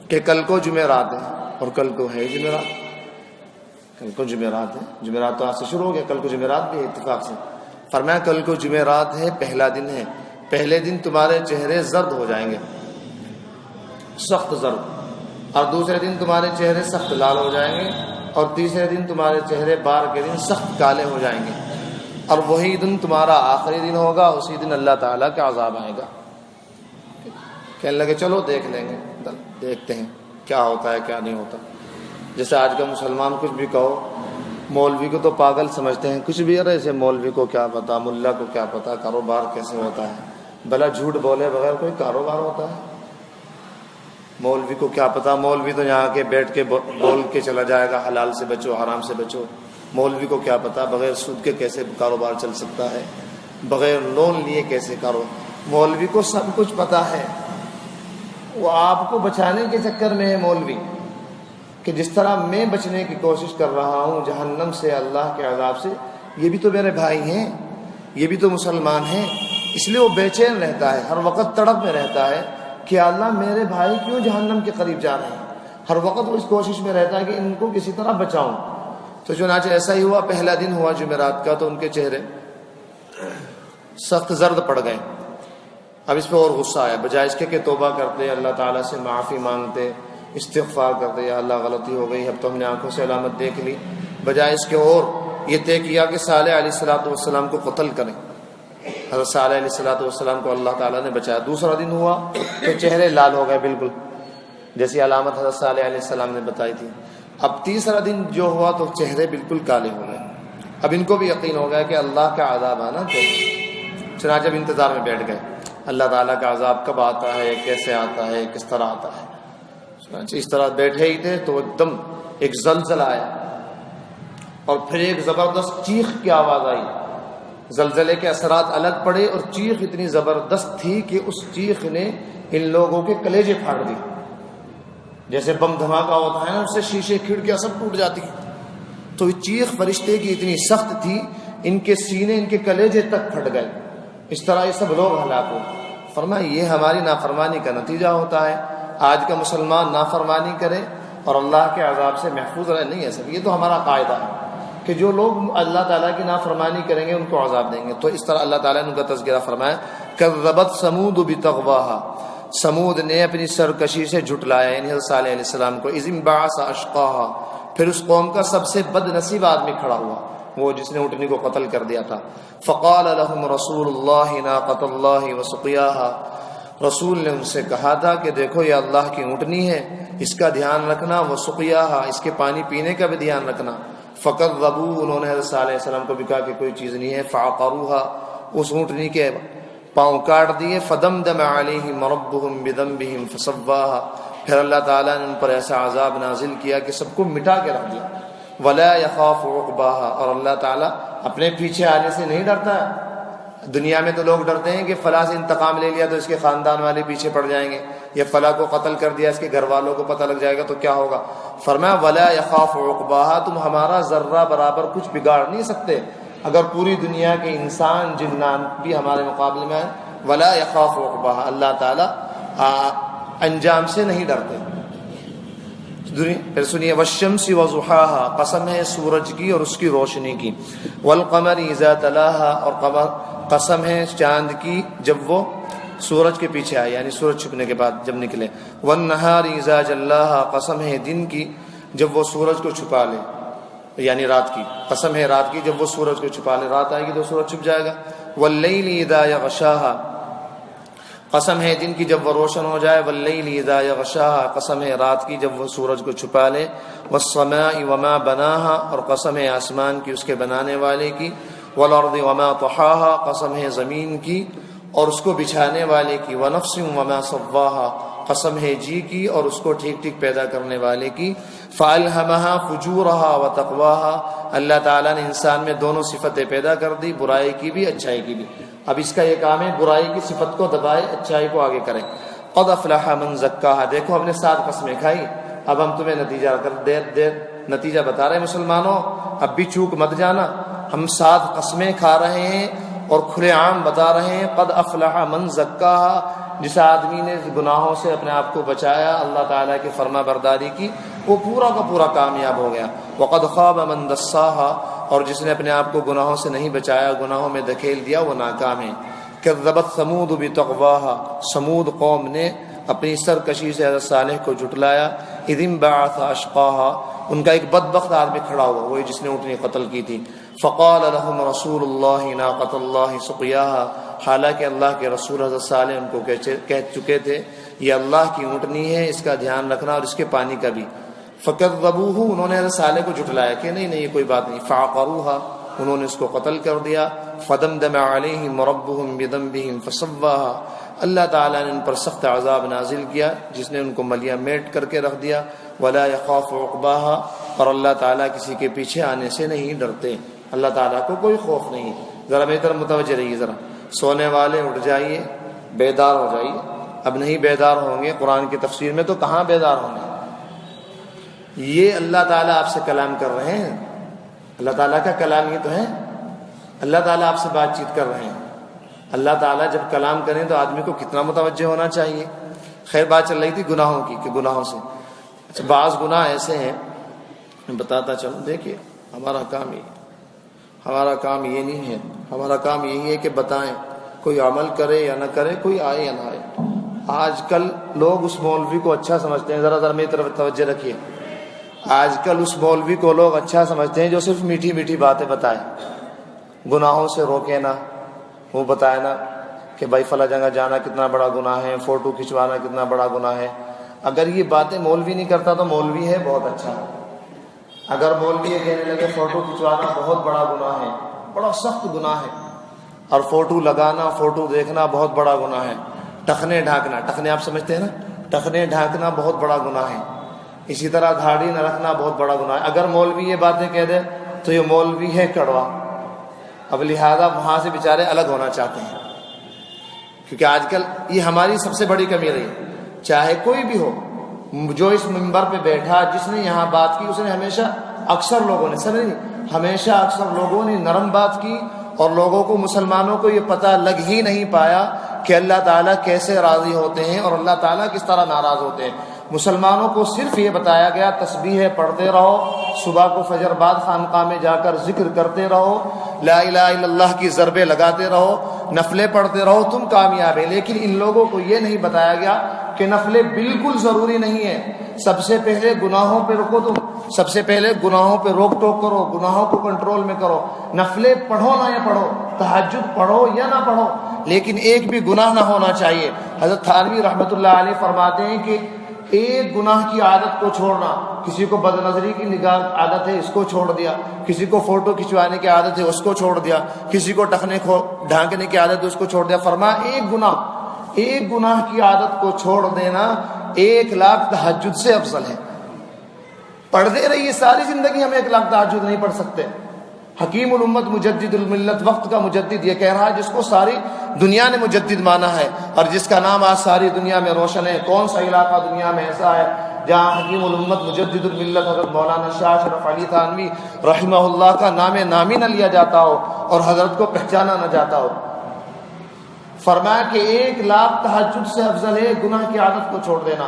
کہ کل کو جمعرات ہے، اور کل کو ہے جمعرات، کل کو جمعرات ہے، جمعرات تو آج سے شروع ہو گیا، کل کو جمعرات بھی ہے اتفاق سے، فرمایا کل کو جمعرات ہے، پہلا دن ہے، پہلے دن تمہارے چہرے زرد ہو جائیں گے، سخت زرد، اور دوسرے دن تمہارے چہرے سخت لال ہو جائیں گے، اور تیسرے دن تمہارے چہرے بار کے دن سخت کالے ہو جائیں گے، اور وہی دن تمہارا آخری دن ہوگا، اسی دن اللہ تعالیٰ کا عذاب آئے گا۔ کہنے لگے چلو دیکھ لیں گے، دیکھتے ہیں کیا ہوتا ہے کیا نہیں ہوتا۔ جیسے آج کا مسلمان کچھ بھی کہو، مولوی کو تو پاگل سمجھتے ہیں، کچھ بھی ایسے مولوی کو کیا پتا، ملا کو کیا پتا کاروبار کیسے ہوتا ہے، بھلا جھوٹ بولے بغیر کوئی کاروبار ہوتا ہے؟ مولوی کو کیا پتا، مولوی تو یہاں کے بیٹھ کے بول کے چلا جائے گا حلال سے بچو حرام سے بچو، مولوی کو کیا پتا بغیر سود کے کیسے کاروبار چل سکتا ہے، بغیر لون لیے کیسے کاروبار۔ مولوی کو سب کچھ پتا ہے، وہ آپ کو بچانے کے چکر میں ہے مولوی، کہ جس طرح میں بچنے کی کوشش کر رہا ہوں جہنم سے، اللہ کے عذاب سے، یہ بھی تو میرے بھائی ہیں، یہ بھی تو مسلمان ہیں، اس لیے وہ بے چین رہتا ہے، ہر وقت تڑپ میں رہتا ہے کہ اللہ میرے بھائی کیوں جہنم کے قریب جا رہے ہیں، ہر وقت وہ اس کوشش میں رہتا ہے کہ ان کو کسی طرح بچاؤں۔ تو چنانچہ ایسا ہی ہوا، پہلا دن ہوا جمعرات کا، تو ان کے چہرے سخت زرد پڑ گئے۔ اب اس پہ اور غصہ آیا، بجائے اس کے کہ توبہ کرتے، اللہ تعالیٰ سے معافی مانگتے، استغفار کرتے، یا اللہ غلطی ہو گئی، اب تو ہم نے آنکھوں سے علامت دیکھ لی، بجائے اس کے اور یہ طے کیا کہ صالح علیہ السلام کو قتل کریں۔ حضرت صالح علیہ السلام کو اللہ تعالیٰ نے بچایا۔ دوسرا دن ہوا تو چہرے لال ہو گئے، بالکل جیسی علامت حضرت صالح علیہ السلام نے بتائی تھی۔ اب تیسرا دن جو ہوا تو چہرے بالکل کالے ہو گئے۔ اب ان کو بھی یقین ہو گیا کہ اللہ کا عذاب آنا چاہیے، چنانچہ اب انتظار میں بیٹھ گئے، اللہ تعالیٰ کا عذاب کب آتا ہے، کیسے آتا ہے، کس طرح آتا ہے۔ چنانچہ اس طرح بیٹھے ہی تھے تو ایک دم ایک زلزلہ آیا، اور پھر ایک زبردست چیخ کی آواز آئی۔ زلزلے کے اثرات الگ پڑے، اور چیخ اتنی زبردست تھی کہ اس چیخ نے ان لوگوں کے کلیجے پھاڑ دی، جیسے بم دھماکہ ہوتا ہے نا، اس سے شیشے کھڑکیاں سب ٹوٹ جاتی ہیں۔ تو یہ چیخ فرشتے کی اتنی سخت تھی، ان کے سینے ان کے کلیجے تک پھٹ گئے، اس طرح یہ سب لوگ ہلاک ہوئے۔ فرمایا یہ ہماری نافرمانی کا نتیجہ ہوتا ہے، آج کا مسلمان نافرمانی کرے اور اللہ کے عذاب سے محفوظ رہے، نہیں ہے سب، یہ تو ہمارا قاعدہ ہے کہ جو لوگ اللہ تعالیٰ کی نافرمانی کریں گے ان کو عذاب دیں گے۔ تو اس طرح اللہ تعالیٰ نے ان کا تذکرہ فرمایا، کذبت ثمود بطغواہا، سمود نے اپنی سرکشی سے جھٹلایا، یعنی حضرت صالح علیہ السلام کو، اذ انبعث اشقاہا، پھر اس قوم کا سب سے بد نصیب آدمی کھڑا ہوا، وہ جس نے اونٹنی کو قتل کر دیا تھا۔ فقال لهم رسول اللہ ناقۃ اللہ وسقیاہا، رسول نے ان سے کہا تھا کہ دیکھو یہ اللہ کی اونٹنی ہے، اس کا دھیان رکھنا، وسقیاہا، اس کے پانی پینے کا بھی دھیان رکھنا۔ فکذبوا، انہوں نے حضرت صالح علیہ السلام کو بھی کہا کہ کوئی چیز نہیں ہے، فعقروہا، اس اونٹنی کے پاؤں کاٹ دیے، فدمدم علیہم ربہم بذنبہم فسواہا، پھر اللہ تعالیٰ نے ان پر ایسا عذاب نازل کیا کہ سب کو مٹا کے رکھ دیا۔ ولا یخاف عقباہا، اور اللہ تعالیٰ اپنے پیچھے آنے سے نہیں ڈرتا ہے۔ دنیا میں تو لوگ ڈرتے ہیں کہ فلاں سے انتقام لے لیا تو اس کے خاندان والے پیچھے پڑ جائیں گے، یا فلاں کو قتل کر دیا اس کے گھر والوں کو پتہ لگ جائے گا تو کیا ہوگا۔ فرمایا ولا یخاف عقباہا، تم ہمارا ذرہ برابر کچھ بگاڑ نہیں سکتے، اگر پوری دنیا کے انسان جنات بھی ہمارے مقابلے میں آئے، ولا یخاف عقباہا، اللہ تعالیٰ انجام سے نہیں ڈرتے۔ پھر سنیے، والشمس وضحاہا، قسم ہے سورج کی اور اس کی روشنی کی، والقمر اذا تلاہا، اور قمر قسم ہے چاند کی جب وہ سورج کے پیچھے آئے، یعنی سورج چھپنے کے بعد جب نکلے، والنہار اذا جلاہا، قسم ہے دن کی جب وہ سورج کو چھپا لے، یعنی رات کی، قسم ہے رات کی جب وہ سورج کو چھپا لے، رات آئے گی تو سورج چھپ جائے گا۔ واللیل اذا یغشاہا، قسم ہے دن کی جب وہ روشن ہو جائے، واللیل اذا یغشاہا، قسم ہے رات کی جب وہ سورج کو چھپا لے، والسماء وما بناہا، اور قسم ہے آسمان کی اس کے بنانے والے کی، والارض وما طحاہا، قسم ہے زمین کی اور اس کو بچھانے والے کی، ونفس وما سواہا، قسم ہے جی کی اور اس کو ٹھیک ٹھیک پیدا کرنے والے کی، فالہمہا فجورہا وتقواہا، اللہ تعالیٰ نے انسان میں دونوں صفتیں پیدا کر دی، برائی کی بھی اچھائی کی بھی۔ اب اس کا یہ کام ہے برائی کی صفت کو دبائے، اچھائی کو آگے کریں۔ قد افلح من زکاہا، دیکھو ہم نے 7 قسمیں کھائی، اب ہم تمہیں نتیجہ بتا رہے ہیں مسلمانوں، اب بھی چوک مت جانا، ہم 7 قسمیں کھا رہے ہیں اور کھلے عام بتا رہے ہیں۔ قد افلح من زکاہا، جس آدمی نے گناہوں سے اپنے آپ کو بچایا، اللہ تعالیٰ کی فرما برداری کی، وہ پورا کا پورا کامیاب ہو گیا۔ وقد خاب من دساہا، اور جس نے اپنے آپ کو گناہوں سے نہیں بچایا، گناہوں میں دھکیل دیا، وہ ناکام ہے۔ کذبت ثمود بتقواہا، سمود قوم نے اپنی سرکشی سے حضرت صالح کو جھٹلایا۔ اذ انبعث اشقاہا، ان کا ایک بدبخت آدمی کھڑا ہوا، وہی جس نے اونٹنی قتل کی تھی۔ فقال لهم رسول اللہ ناقۃ اللہ سقیاہا، حالانکہ اللہ کے رسول حضرت صالح ان کو کہہ چکے تھے یہ اللہ کی اونٹنی ہے، اس کا دھیان رکھنا اور اس کے پانی کا بھی۔ فکذبوہ، انہوں نے حضرت صالح کو جھٹلایا کہ نہیں یہ کوئی بات نہیں۔ فعقروہا، انہوں نے اس کو قتل کر دیا۔ فدمدم علیہم ربہم بذنبہم فسواہا، اللہ تعالیٰ نے ان پر سخت عذاب نازل کیا جس نے ان کو ملیہ میٹ کر کے رکھ دیا۔ ولا یخاف عقباہا، اور اللہ تعالیٰ کسی کے پیچھے آنے سے نہیں ڈرتے، اللہ تعالیٰ کو کوئی خوف نہیں۔ ذرا میری طرف متوجہ رہیے، ذرا سونے والے اٹھ جائیے، بیدار ہو جائیے۔ اب نہیں بیدار ہوں گے قرآن کی تفسیر میں تو کہاں بیدار ہوں گے؟ یہ اللہ تعالیٰ آپ سے کلام کر رہے ہیں، اللہ تعالیٰ کا کلام یہ تو ہے، اللہ تعالیٰ آپ سے بات چیت کر رہے ہیں۔ اللہ تعالیٰ جب کلام کریں تو آدمی کو کتنا متوجہ ہونا چاہیے۔ خیر بات چل رہی تھی گناہوں کی کہ گناہوں سے، اچھا بعض گناہ ایسے ہیں، میں بتاتا چلوں۔ دیکھیے ہمارا کام یہ نہیں ہے، ہمارا کام یہی ہے کہ بتائیں، کوئی عمل کرے یا نہ کرے، کوئی آئے یا نہ آئے۔ آج کل لوگ اس مولوی کو اچھا سمجھتے ہیں، ذرا میری طرف توجہ رکھیے، آج کل اس مولوی کو لوگ اچھا سمجھتے ہیں جو صرف میٹھی میٹھی باتیں بتائے، گناہوں سے روکے نا، وہ بتائے نا کہ بھائی فلاں جگہ جانا کتنا بڑا گناہ ہے، فوٹو کھنچوانا کتنا بڑا گناہ ہے۔ اگر یہ باتیں مولوی نہیں کرتا تو مولوی ہے بہت اچھا۔ اگر مولوی یہ کہنے لگے فوٹو کھنچوانا بہت بڑا گناہ ہے، بڑا سخت گناہ ہے، اور فوٹو لگانا، فوٹو دیکھنا بہت بڑا گناہ ہے، ٹخنے ڈھانکنا، ٹخنے آپ سمجھتے ہیں نا، ٹخنے ڈھانکنا بہت بڑا گناہ ہے، اسی طرح دھاڑی نہ رکھنا بہت بڑا گناہ ہے۔ اگر مولوی یہ باتیں کہہ دے تو یہ مولوی ہے کڑوا، اب لہذا وہاں سے بیچارے الگ ہونا چاہتے ہیں، کیونکہ آج کل یہ ہماری سب سے بڑی کمی رہی، چاہے کوئی بھی ہو، جو اس منبر پہ بیٹھا، جس نے یہاں بات کی، اس نے ہمیشہ اکثر لوگوں نے ہمیشہ اکثر لوگوں نے نرم بات کی، اور لوگوں کو، مسلمانوں کو یہ پتہ لگ ہی نہیں پایا کہ اللہ تعالیٰ کیسے راضی ہوتے ہیں اور اللہ تعالیٰ کس طرح ناراض ہوتے ہیں۔ مسلمانوں کو صرف یہ بتایا گیا تسبیح پڑھتے رہو، صبح کو فجر بعد خانقاہ میں جا کر ذکر کرتے رہو، لا الہ الا اللہ کی ضربیں لگاتے رہو، نفلیں پڑھتے رہو، تم کامیاب ہیں۔ لیکن ان لوگوں کو یہ نہیں بتایا گیا کہ نفلیں بالکل ضروری نہیں ہیں، سب سے پہلے گناہوں پہ رکو، تم سب سے پہلے گناہوں پہ روک ٹوک کرو، گناہوں کو کنٹرول میں کرو، نفلیں پڑھو نہ یا پڑھو، تہجد پڑھو یا نہ پڑھو، لیکن ایک بھی گناہ نہ ہونا چاہیے۔ حضرت تھانوی رحمۃ اللہ علیہ فرماتے ہیں کہ ایک گناہ کی عادت کو چھوڑنا، کسی کو بد نظری کی نگاہ عادت ہے، اس کو چھوڑ دیا، کسی کو فوٹو کھنچوانے کی عادت ہے، اس کو چھوڑ دیا، کسی کو ٹخنے ڈھانکنے کی عادت ہے، اس کو چھوڑ دیا۔ فرمایا ایک گناہ کی عادت کو چھوڑ دینا 1,00,000 تہجد سے افضل ہے۔ پڑھتے رہیے ساری زندگی، ہم 1,00,000 تہجد نہیں پڑھ سکتے۔ حکیم الامت مجدد الملت، وقت کا مجدد یہ کہہ رہا ہے جس کو ساری دنیا نے مجدد مانا ہے اور جس کا نام آج ساری دنیا میں روشن ہے۔ کون سا علاقہ دنیا میں ایسا ہے جہاں حکیم الامت مجدد الملت حضرت مولانا شاہ اشرف علی تھانوی رحمہ اللہ کا نام نامی نہ لیا جاتا ہو اور حضرت کو پہچانا نہ جاتا ہو؟ فرمایا کہ 1,00,000 تہجد سے افضل ہے گناہ کی عادت کو چھوڑ دینا۔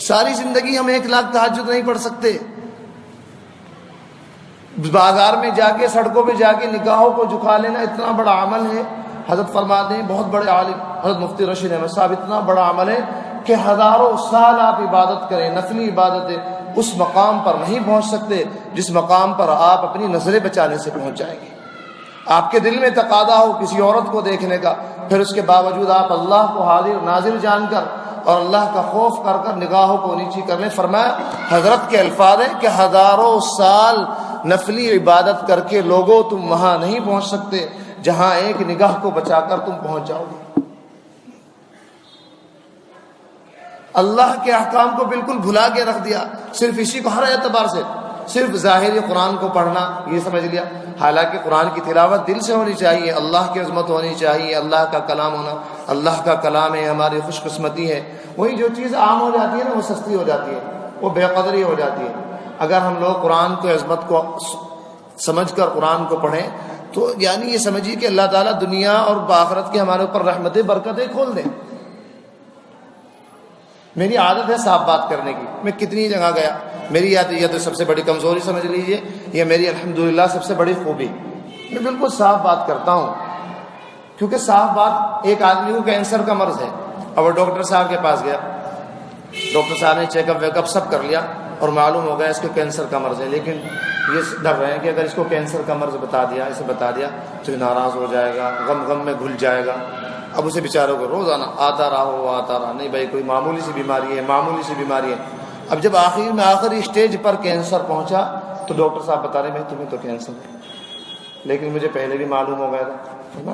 ساری زندگی ہم 1,00,000 تہجد نہیں پڑھ سکتے۔ بازار میں جا کے، سڑکوں پہ جا کے نگاہوں کو جھکا لینا اتنا بڑا عمل ہے۔ حضرت فرماتے ہیں، بہت بڑے عالم حضرت مفتی رشید احمد صاحب، اتنا بڑا عمل ہے کہ ہزاروں سال آپ عبادت کریں، نفلی عبادتیں، اس مقام پر نہیں پہنچ سکتے جس مقام پر آپ اپنی نظریں بچانے سے پہنچ جائیں گے۔ آپ کے دل میں تقاضا ہو کسی عورت کو دیکھنے کا، پھر اس کے باوجود آپ اللہ کو حاضر ناظر جان کر اور اللہ کا خوف کر کر نگاہوں کو نیچی کر لیں۔ فرمایا حضرت کے الفاظ ہیں کہ ہزاروں سال نفلی عبادت کر کے لوگوں تم وہاں نہیں پہنچ سکتے جہاں ایک نگاہ کو بچا کر تم پہنچ جاؤ گے۔ اللہ کے احکام کو بالکل بھلا کے رکھ دیا، صرف اسی کو ہر اعتبار سے، صرف ظاہری قرآن کو پڑھنا یہ سمجھ لیا، حالانکہ قرآن کی تلاوت دل سے ہونی چاہیے، اللہ کی عظمت ہونی چاہیے، اللہ کا کلام ہونا، اللہ کا کلام ہے، ہماری خوش قسمتی ہے۔ وہی جو چیز عام ہو جاتی ہے نا وہ سستی ہو جاتی ہے، وہ بے قدری ہو جاتی ہے۔ اگر ہم لوگ قرآن کو عظمت کو سمجھ کر قرآن کو پڑھیں تو یعنی یہ سمجھیے کہ اللہ تعالیٰ دنیا اور آخرت کے ہمارے اوپر رحمتیں برکتیں کھول دیں۔ میری عادت ہے صاف بات کرنے کی، میں کتنی جگہ گیا، میری یہ تو سب سے بڑی کمزوری سمجھ لیجئے، یہ میری الحمدللہ سب سے بڑی خوبی، میں بالکل صاف بات کرتا ہوں، کیونکہ صاف بات، ایک آدمی کو کینسر کا مرض ہے اور وہ ڈاکٹر صاحب کے پاس گیا، ڈاکٹر صاحب نے چیک اپ ویک اپ سب کر لیا اور معلوم ہو گیا اس کو کینسر کا مرض ہے، لیکن یہ ڈر رہے ہیں کہ اگر اس کو کینسر کا مرض بتا دیا، اسے بتا دیا تو یہ ناراض ہو جائے گا، غم میں گھل جائے گا۔ اب اسے بیچاروں کو روزانہ آتا رہا، نہیں بھائی کوئی معمولی سی بیماری ہے۔ اب جب آخری اسٹیج پر کینسر پہنچا تو ڈاکٹر صاحب بتا رہے ہیں تمہیں تو کینسر ہے، لیکن مجھے پہلے بھی معلوم ہو گیا تھا۔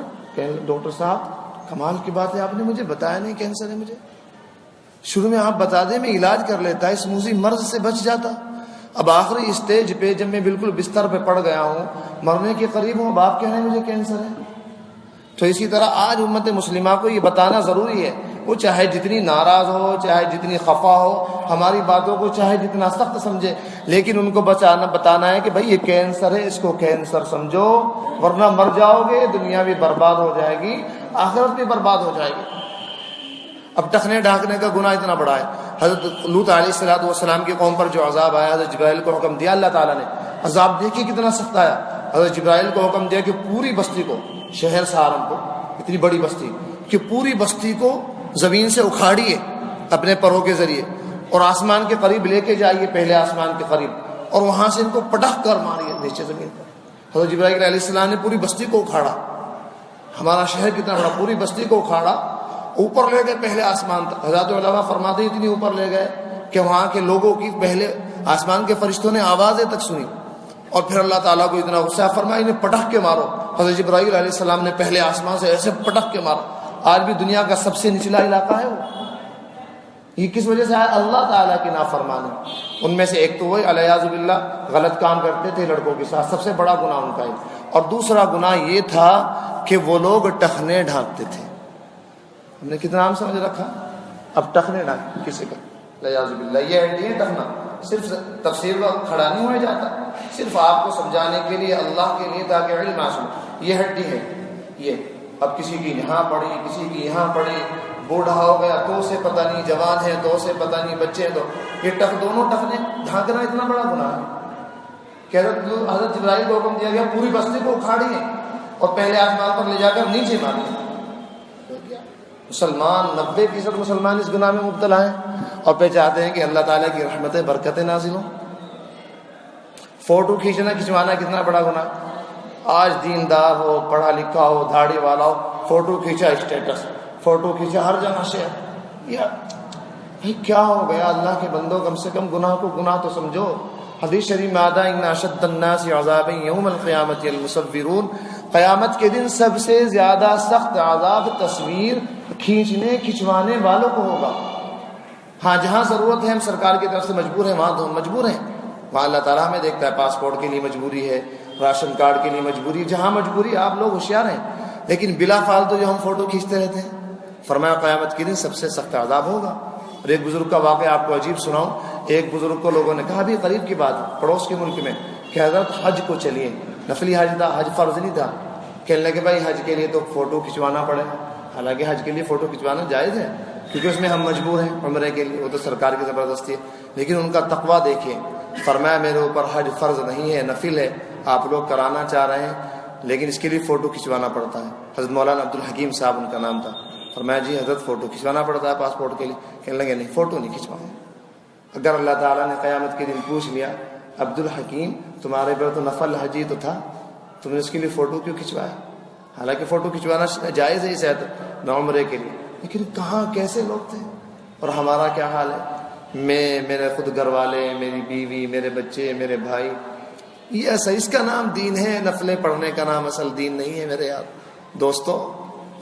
ڈاکٹر صاحب کمال کی بات ہے، آپ نے مجھے بتایا نہیں کینسر ہے، مجھے شروع میں آپ بتا دیں، میں علاج کر لیتا، اس موذی مرض سے بچ جاتا۔ اب آخری اسٹیج پہ جب میں بالکل بستر پہ پڑ گیا ہوں، مرنے کے قریب ہوں، اب آپ کہہ رہے ہیں مجھے کینسر ہے۔ تو اسی طرح آج امت مسلمہ کو یہ بتانا ضروری ہے، وہ چاہے جتنی ناراض ہو، چاہے جتنی خفا ہو، ہماری باتوں کو چاہے جتنا سخت سمجھے، لیکن ان کو بتانا ہے کہ بھائی یہ کینسر ہے، اس کو کینسر سمجھو، ورنہ مر جاؤ گے، دنیا بھی برباد ہو جائے گی، آخرت بھی برباد ہو جائے گی۔ اب ٹخنے ڈھانکنے کا گناہ اتنا بڑا ہے۔ حضرت لوط علیہ السلام کی قوم پر جو عذاب آیا، حضرت جبرائیل کو حکم دیا اللہ تعالیٰ نے، عذاب دیکھیے کتنا سخت آیا۔ حضرت جبرائیل کو حکم دیا کہ پوری بستی کو، شہر سہارنپور اتنی بڑی بستی کہ پوری بستی کو زمین سے اکھاڑیے اپنے پروں کے ذریعے اور آسمان کے قریب لے کے جائیے، پہلے آسمان کے قریب، اور وہاں سے ان کو پٹخ کر ماریے نیچے زمین پر۔ حضرت جبرائیل علیہ السلام نے پوری بستی کو اکھاڑا، ہمارا شہر کتنا بڑا، پوری بستی کو اکھاڑا، اوپر لے گئے پہلے آسمان تک۔ حضرت علماء فرماتے ہیں اتنی اوپر لے گئے کہ وہاں کے لوگوں کی پہلے آسمان کے فرشتوں نے آوازیں تک سنی، اور پھر اللہ تعالیٰ کو اتنا غصہ فرمایا انہیں پٹخ کے مارو۔ حضرت جبرائیل علیہ السلام نے پہلے آسمان سے ایسے پٹخ کے مارا۔ آج بھی دنیا کا سب سے نچلا علاقہ ہے وہ، یہ کس وجہ سے ہے؟ اللہ تعالیٰ کی نافرمانی۔ ان میں سے ایک تو وہی علیاذ باللہ غلط کام کرتے تھے لڑکوں کے ساتھ، سب سے بڑا گناہ ان کا ہے، اور دوسرا گناہ یہ تھا کہ وہ لوگ ٹخنے ڈھانکتے تھے۔ ہم نے کتنا عام سمجھ رکھا، اب ٹخنے ڈھانک کسی کا علیاذ باللہ، یہ ہڈی ہے ٹخنا، صرف تفسیر کا کھڑا نہیں ہو جاتا، صرف آپ کو سمجھانے کے لیے، اللہ کے لیے، تاکہ علم حاصل۔ یہ ہڈی ہے، یہ اب کسی کی یہاں پڑی، کسی کی یہاں پڑی، بوڑھا ہو گیا تو سے پتہ نہیں، جوان ہے تو سے پتہ نہیں، بچے ہیں تو یہ دونوں ٹخنے ڈھانکنا اتنا بڑا گناہ ہے کہ حضرت جبرائیل کو حکم دیا گیا پوری بستی کو اکھاڑیے اور پہلے آسمان پر لے جا کر نیچے ماریے۔ مسلمان 90% مسلمان اس گناہ میں مبتلا ہیں اور پہ چاہتے ہیں کہ اللہ تعالیٰ کی رحمتیں برکتیں نازل ہوں۔ فوٹو کھنچوانا کتنا بڑا گناہ۔ آج دیندار ہو، پڑھا لکھا ہو، داڑھی والا ہو، فوٹو کھینچا اسٹیٹس، فوٹو کھینچا ہر جگہ شیئر، بھائی کیا ہو گیا؟ اللہ کے بندوں کم سے کم گناہ کو گناہ تو سمجھو۔ حدیث شریف میں آتا ہے ان اشد الناس عذابا یوم القیامت المصورون، قیامت کے دن سب سے زیادہ سخت عذاب تصویر کھنچوانے والوں کو ہوگا۔ ہاں جہاں ضرورت ہے ہم سرکار کی طرف سے مجبور ہیں، وہاں تو ہم مجبور ہیں، وہاں اللہ تعالیٰ ہمیں دیکھتا ہے، پاسپورٹ کے لیے مجبوری ہے، راشن کارڈ کے لیے مجبوری، جہاں مجبوری آپ لوگ ہوشیار ہیں، لیکن بلا فالتو جو ہم فوٹو کھینچتے رہتے ہیں۔ فرمایا قیامت کے دن سب سے سخت عذاب ہوگا۔ اور ایک بزرگ کا واقعہ آپ کو عجیب سناؤں۔ ایک بزرگ کو لوگوں نے کہا، بھی قریب کی بات ہے، پڑوس کے ملک میں، کہ حضرت حج کو چلیے، نفلی حج تھا، حج فرض نہیں تھا۔ کہنے لگے بھائی حج کے لیے تو فوٹو کھنچوانا پڑے، حالانکہ حج کے لیے فوٹو کھنچوانا جائز ہے کیونکہ اس میں ہم مجبور ہیں، عمرے کے لیے وہ تو سرکار کی زبردستی ہے، لیکن ان کا تقویٰ دیکھیے۔ فرمایا میرے اوپر حج فرض نہیں ہے، نفل ہے، آپ لوگ کرانا چاہ رہے ہیں لیکن اس کے لیے فوٹو کھنچوانا پڑتا ہے۔ حضرت مولانا عبدالحکیم صاحب ان کا نام تھا۔ فرمایا جی حضرت فوٹو کھنچوانا پڑتا ہے پاسپورٹ کے لیے؟ کہنے لگے نہیں، فوٹو نہیں کھنچواؤں۔ اگر اللہ تعالیٰ نے قیامت کے دن پوچھ لیا عبدالحکیم تمہارے پر تو نفل حج ہی تو تھا، تم نے اس کے لیے فوٹو کیوں کھنچوایا؟ حالانکہ فوٹو کھنچوانا جائز ہے اس عمرے کے لیے، لیکن کہاں کیسے لوگ تھے۔ اور ہمارا کیا حال ہے؟ میرے خود گھر والے، میری بیوی، میرے بچے، میرے بھائی، یہ ایسا، اس کا نام دین ہے، نفلیں پڑھنے کا نام اصل دین نہیں ہے میرے یار دوستو۔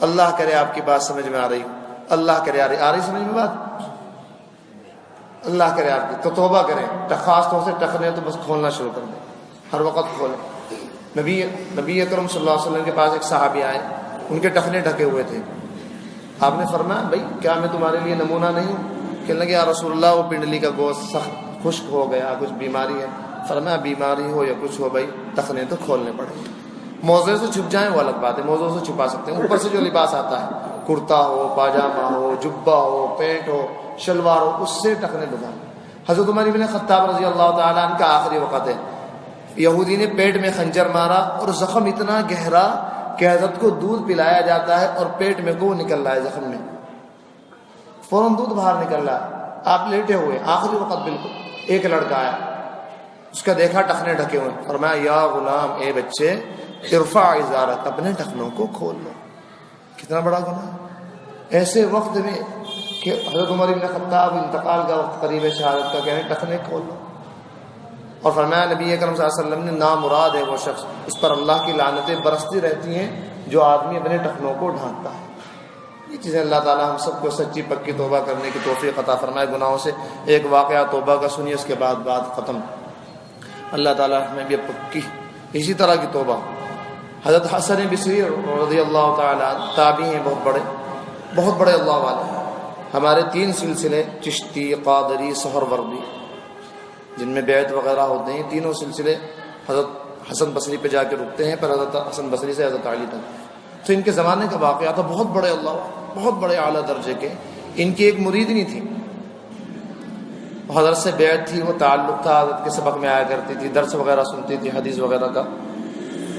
اللہ کرے آپ کی بات سمجھ میں آ رہی، اللہ کرے آ رہی سمجھ میں بات، اللہ کرے آپ کی تو توبہ کریں، خاص طور سے ٹخنے تو بس کھولنا شروع کر دیں، ہر وقت کھولیں۔ نبی اکرم صلی اللہ علیہ وسلم کے پاس ایک صحابی آئے، ان کے ٹخنے ڈھکے ہوئے تھے۔ آپ نے فرمایا بھائی کیا میں تمہارے لیے نمونہ نہیں ہوں؟ کہنے لگے یا رسول اللہ وہ پنڈلی کا گوشت سخت خشک ہو گیا، کچھ بیماری ہے۔ فرمایا بیماری ہو یا کچھ ہو بھائی ٹخنے تو کھولنے پڑیں گے۔ موضوع سے چھپ جائیں وہ الگ بات ہے، موضوع سے چھپا سکتے ہیں، اوپر سے جو لباس آتا ہے کرتا ہو، پاجامہ ہو، جبہ ہو، پینٹ ہو، شلوار ہو، اس سے ٹخنے بجھا۔ حضرت عمر بن خطاب رضی اللہ تعالیٰ عنہ کا آخری وقت ہے، یہودی نے پیٹ میں خنجر مارا اور زخم اتنا گہرا کہ حضرت کو دودھ پلایا جاتا ہے اور پیٹ میں کو نکل رہا ہے زخم میں، فوراً دودھ باہر نکل رہا ہے، آپ لیٹے ہوئے، آخری وقت بالکل۔ ایک لڑکا آیا، اس کا دیکھا ٹخنے ڈھکے ہوئے، فرمایا یا غلام، اے بچے، ارفع ازارک، اپنے ٹخنوں کو کھول لو۔ کتنا بڑا گناہ ایسے وقت میں کہ حضرت عمر بن خطاب انتقال کا وقت قریب شہادت کا، کہنے ٹخنے کھول لو۔ اور فرمایا نبی اکرم صلی اللہ علیہ وسلم نے، نامراد ہے وہ شخص، اس پر اللہ کی لعنتیں برستی رہتی ہیں جو آدمی اپنے ٹخنوں کو ڈھانکتا ہے۔ یہ چیزیں اللہ تعالیٰ ہم سب کو سچی پکی توبہ کرنے کی توفیق عطا فرمائے گناہوں سے۔ ایک واقعہ توبہ کا سنیے، اس کے بعد بات ختم۔ اللہ تعالیٰ ہمیں بھی پکی اسی طرح کی توبہ۔ حضرت حسن بصری رضی اللہ تعالیٰ تابعی ہیں، بہت بڑے اللہ والے۔ ہمارے 3 سلسلے، چشتی، قادری، سہروردی، جن میں بیعت وغیرہ ہوتے ہیں، تینوں سلسلے حضرت حسن بصری پہ جا کے رکتے ہیں، پھر حضرت حسن بصری سے حضرت علی تک۔ تو ان کے زمانے کا واقعہ تھا، بہت بڑے اللہ والے، بہت بڑے اعلیٰ درجے کے۔ ان کی ایک مریدنی تھی، حضرت سے بیعت تھی، وہ تعلق تھا، حضرت کے سبق میں آیا کرتی تھی، درس وغیرہ سنتی تھی، حدیث وغیرہ کا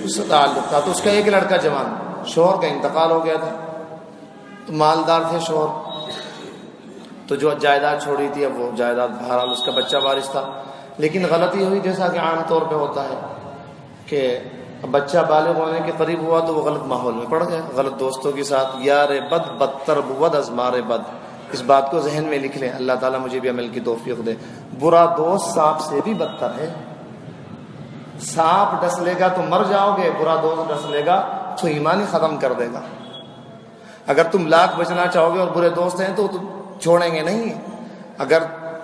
اس سے تعلق تھا۔ تو اس کا ایک لڑکا جوان، شوہر کا انتقال ہو گیا تھا، تو مالدار تھے شوہر، تو جو جائیداد چھوڑی تھی اب وہ جائیداد بہرحال اس کا بچہ وارث تھا۔ لیکن غلطی ہوئی، جیسا کہ عام طور پہ ہوتا ہے کہ بچہ بالغ ہونے کے قریب ہوا تو وہ غلط ماحول میں پڑ گیا، غلط دوستوں کے ساتھ۔ یار بد بدتر بود از مار بد، اس بات کو ذہن میں لکھ لیں، اللہ تعالیٰ مجھے بھی عمل کی توفیق دے۔ برا دوست سانپ سے بھی بدتر ہے، سانپ ڈس لے گا تو مر جاؤ گے، برا دوست ڈس لے گا تو ایمان ہی ختم کر دے گا۔ اگر تم لاکھ بچنا چاہو گے اور برے دوست ہیں تو چھوڑیں گے نہیں۔ اگر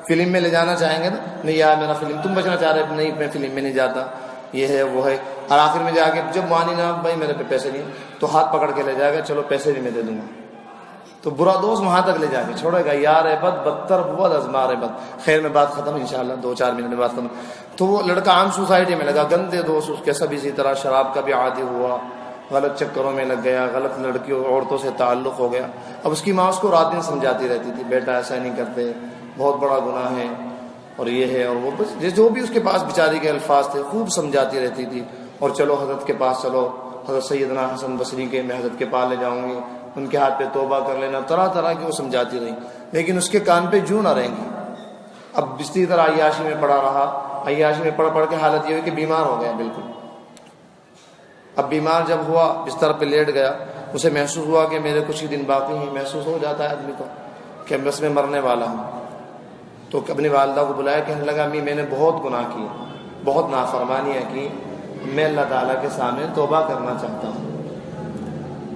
فلم میں لے جانا چاہیں گے نا، نہیں یار میرا فلم، تم بچنا چاہ رہے، نہیں میں فلم میں نہیں جاتا، یہ ہے وہ ہے، اور آخر میں جا کے جب مانی نا بھائی میرے پہ پیسے نہیں، تو ہاتھ پکڑ کے لے جائے گا، چلو پیسے بھی میں دے دوں گا، تو برا دوست وہاں تک لے جا کے چھوڑے گا۔ یار بد بدتر بود از مار بد۔ خیر میں بات ختم انشاءاللہ، 2-4 منٹ میں بات ختم۔ تو وہ لڑکا عام سوسائٹی میں لگا، گندے دوست اس کے سب اسی طرح، شراب کا بھی عادی ہوا، غلط چکروں میں لگ گیا، غلط لڑکیوں عورتوں سے تعلق ہو گیا۔ اب اس کی ماں اس کو رات دن سمجھاتی رہتی تھی، بیٹا ایسا نہیں کرتے، بہت بڑا گناہ ہے، اور یہ ہے اور وہ، بس جو بھی اس کے پاس بیچاری کے الفاظ تھے خوب سمجھاتی رہتی تھی۔ اور چلو حضرت کے پاس چلو، حضرت سیدنا حسن بصری کے، میں حضرت کے پاس لے جاؤں گی، ان کے ہاتھ پہ توبہ کر لینا، طرح طرح کی وہ سمجھاتی رہی، لیکن اس کے کان پہ جوں نہ رہیں گی۔ اب اسی طرح عیاشی میں پڑا رہا، عیاشی میں پڑھ کے حالت یہ ہوئی کہ بیمار ہو گیا بالکل۔ اب بیمار جب ہوا، بستر پہ لیٹ گیا، اسے محسوس ہوا کہ میرے کچھ ہی دن باقی ہیں، محسوس ہو جاتا ہے آدمی کو کہ بس میں مرنے والا ہوں۔ تو اپنی والدہ کو بلایا، کہنے لگا امی میں نے بہت گناہ کیے، بہت نافرمانیاں کی، میں اللہ تعالیٰ کے سامنے توبہ کرنا چاہتا ہوں،